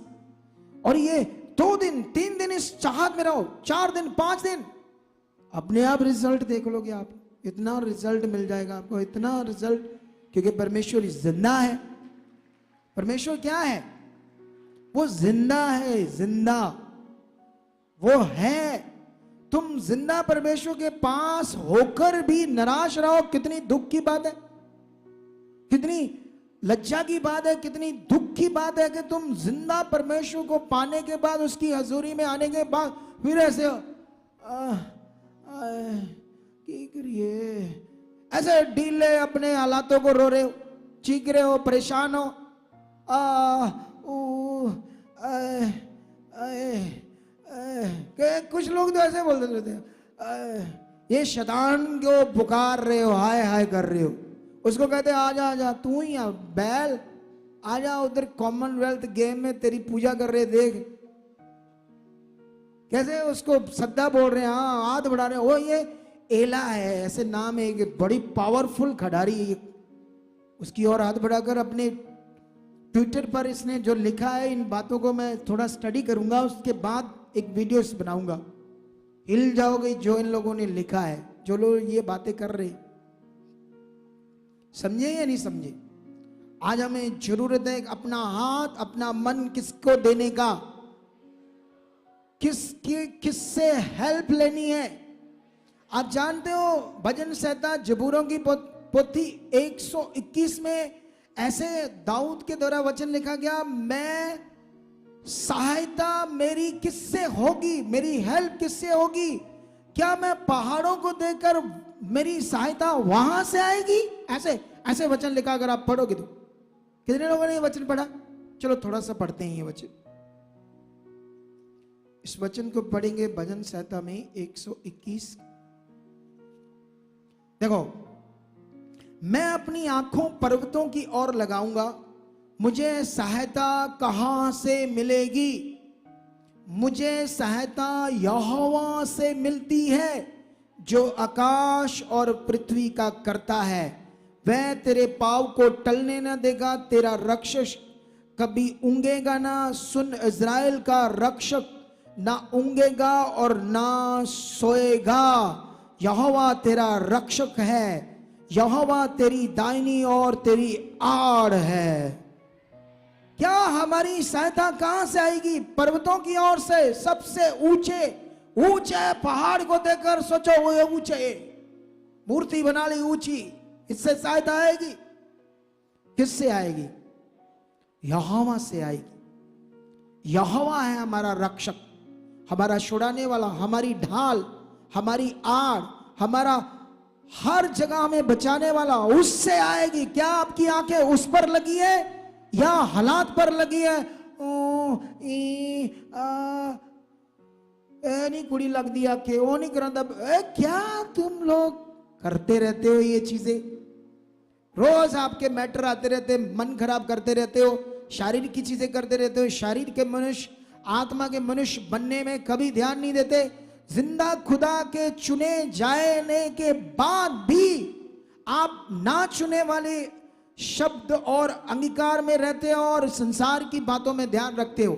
और ये 2 दिन 3 दिन इस चाहत में रहो, 4 दिन 5 दिन, अपने आप रिजल्ट देख लोगे। आप इतना रिजल्ट मिल जाएगा आपको, इतना रिजल्ट, क्योंकि परमेश्वर जिंदा है। परमेश्वर क्या है, वो जिंदा है, जिंदा वो है। तुम जिंदा परमेश्वर के पास होकर भी निराश रहो, कितनी दुख की बात है, कितनी लज्जा की बात है, कितनी दुख की बात है कि तुम जिंदा परमेश्वर को पाने के बाद, उसकी हजूरी में आने के बाद फिर ऐसे की करिए, ऐसे ढीले अपने हालातों को रो रहे हो, चीख रहे हो, परेशान हो। कुछ लोग तो ऐसे बोलते रहते हैं, ये शैतान को पुकार रहे हो, हाय हाय कर रहे हो। उसको कहते आजा आजा, तू ही आ बैल, आजा उधर कॉमनवेल्थ गेम में तेरी पूजा कर रहे, देख कैसे उसको सद्दा बोल रहे हैं, हाँ हाथ बढ़ा रहे हैं। वो ये एला है, ऐसे नाम है, एक बड़ी पावरफुल खिडारी है, उसकी ओर हाथ बढ़ाकर अपने ट्विटर पर इसने जो लिखा है, इन बातों को मैं थोड़ा स्टडी करूंगा, उसके बाद एक वीडियो बनाऊंगा। हिल जाओगे जो इन लोगों ने लिखा है, जो लोग ये बातें कर रहे। समझे या नहीं समझे? आज हमें जरूरत है अपना हाथ, अपना मन किसको देने का, किससे हेल्प लेनी है। आप जानते हो भजन संहिता जबूरों की पोथी 121 में ऐसे दाऊद के द्वारा वचन लिखा गया, मैं सहायता मेरी किससे होगी, मेरी हेल्प किससे होगी? क्या मैं पहाड़ों को देखकर मेरी सहायता वहां से आएगी? ऐसे ऐसे वचन लिखा। अगर आप पढ़ोगे तो कितने लोगों ने ये वचन पढ़ा? चलो थोड़ा सा पढ़ते हैं ये वचन। इस वचन को पढ़ेंगे भजन संहिता में 121। देखो, मैं अपनी आंखों पर्वतों की ओर लगाऊंगा, मुझे सहायता कहां से मिलेगी? मुझे सहायता यहोवा से मिलती है जो आकाश और पृथ्वी का करता है। वह तेरे पाँव को टलने न देगा, तेरा रक्षक कभी ऊंगेगा ना। सुन, इज़राइल का रक्षक ना ऊंगेगा और ना सोएगा। यहोवा तेरा रक्षक है, यहोवा तेरी दाहिनी और तेरी आड़ है। क्या हमारी सहायता कहां से आएगी? पर्वतों की ओर से। सबसे ऊंचे ऊंचे पहाड़ को देखकर सोचो, वो ऊंचे मूर्ति बना ली ऊंची, इससे सहायता आएगी? किससे आएगी? यहोवा से आएगी। यहोवा है हमारा रक्षक, हमारा छुड़ाने वाला, हमारी ढाल, हमारी आड़, हमारा हर जगह हमें बचाने वाला, उससे आएगी। क्या आपकी आंखें उस पर लगी है या हालात पर लगी है? नहीं कुड़ी लग दी आंखें, वो नहीं करता। क्या तुम लोग करते रहते हो ये चीजें? रोज आपके मैटर आते रहते, मन खराब करते रहते हो, शारीरिक की चीजें करते रहते हो। शरीर के मनुष्य, आत्मा के मनुष्य बनने में कभी ध्यान नहीं देते। जिंदा खुदा के चुने जाने के बाद भी आप ना चुने वाले शब्द और अंगीकार में रहते हो और संसार की बातों में ध्यान रखते हो।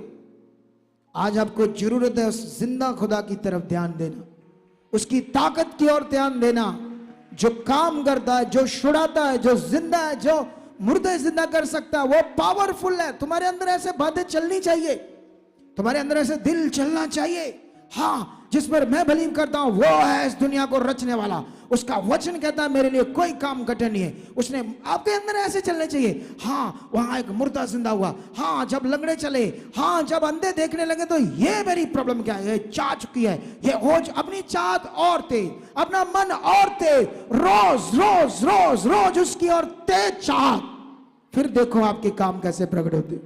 आज आपको जरूरत है उस जिंदा खुदा की तरफ ध्यान देना, उसकी ताकत की ओर ध्यान देना, जो काम करता है, जो छुड़ाता है, जो जिंदा है, जो मुर्दे जिंदा कर सकता है। वो पावरफुल है। तुम्हारे अंदर ऐसे बातें चलनी चाहिए, तुम्हारे अंदर ऐसे दिल चलना चाहिए। हाँ, जिस पर मैं बिलीव करता हूं वो है इस दुनिया को रचने वाला। उसका वचन कहता है मेरे लिए कोई काम कठिन नहीं है। उसने आपके अंदर ऐसे चलने चाहिए। हाँ, वहां एक मुर्दा जिंदा हुआ। हाँ, जब लंगड़े चले, हाँ, जब अंधे देखने लगे तो ये मेरी प्रॉब्लम क्या है, ये चाह चुकी है, ये हो अपनी चाहत और तेज, अपना मन और तेज, रोज रोज रोज रोज उसकी और तेज चाहत। फिर देखो आपके काम कैसे प्रकट होते।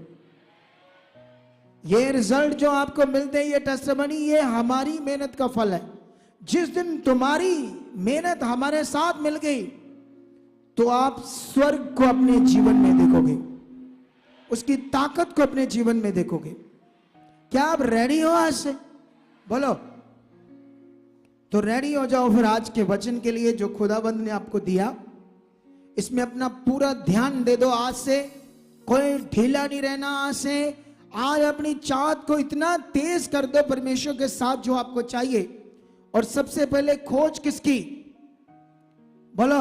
ये रिजल्ट जो आपको मिलते हैं, ये टेस्टिमनी, ये हमारी मेहनत का फल है। जिस दिन तुम्हारी मेहनत हमारे साथ मिल गई तो आप स्वर्ग को अपने जीवन में देखोगे, उसकी ताकत को अपने जीवन में देखोगे। क्या आप रेडी हो आज से? बोलो तो रेडी हो जाओ फिर आज के वचन के लिए जो खुदाबंद ने आपको दिया। इसमें अपना पूरा ध्यान दे दो आज से, कोई ढीला नहीं रहना। आज से आज अपनी चाहत को इतना तेज कर दो परमेश्वर के साथ जो आपको चाहिए। और सबसे पहले खोज किसकी? बोलो।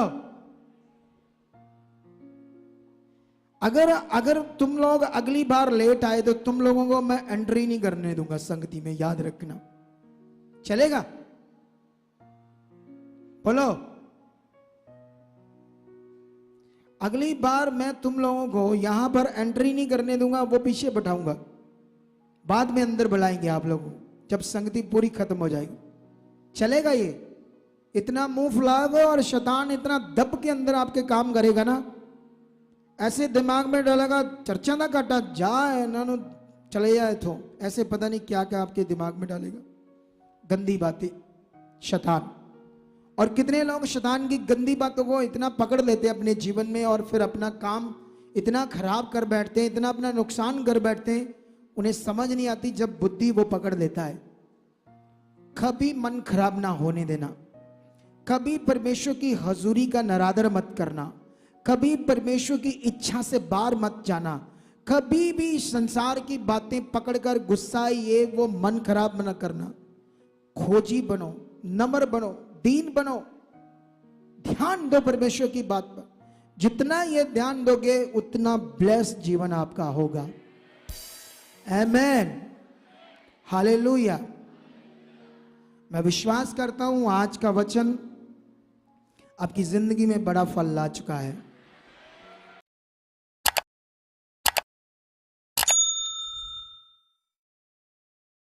अगर तुम लोग अगली बार लेट आए तो तुम लोगों को मैं एंट्री नहीं करने दूंगा संगति में, याद रखना। चलेगा? बोलो। अगली बार मैं तुम लोगों को यहां पर एंट्री नहीं करने दूंगा, वो पीछे बैठाऊंगा। बाद में अंदर बुलाएंगे आप लोगों को जब संगति पूरी खत्म हो जाएगी। चलेगा? ये इतना मुंह फुलाओगे और शैतान इतना दब के अंदर आपके काम करेगा ना, ऐसे दिमाग में डालेगा चर्चा ना काटा जाए ना चले जाए तो ऐसे पता नहीं क्या क्या आपके दिमाग में डालेगा, गंदी बातें, शैतान। और कितने लोग शैतान की गंदी बातों को इतना पकड़ लेते हैं अपने जीवन में और फिर अपना काम इतना खराब कर बैठते हैं, इतना अपना नुकसान कर बैठते हैं, उन्हें समझ नहीं आती जब बुद्धि वो पकड़ लेता है। कभी मन खराब ना होने देना, कभी परमेश्वर की हजूरी का नरादर मत करना, कभी परमेश्वर की इच्छा से बाहर मत जाना, कभी भी संसार की बातें पकड़कर गुस्सा ये वो मन खराब न करना। खोजी बनो, नम्र बनो, दीन बनो, ध्यान दो परमेश्वर की बात पर। जितना ये ध्यान दोगे उतना ब्लेस्ड जीवन आपका होगा। आमेन, हालेलुया। मैं विश्वास करता हूं आज का वचन आपकी जिंदगी में बड़ा फल ला चुका है।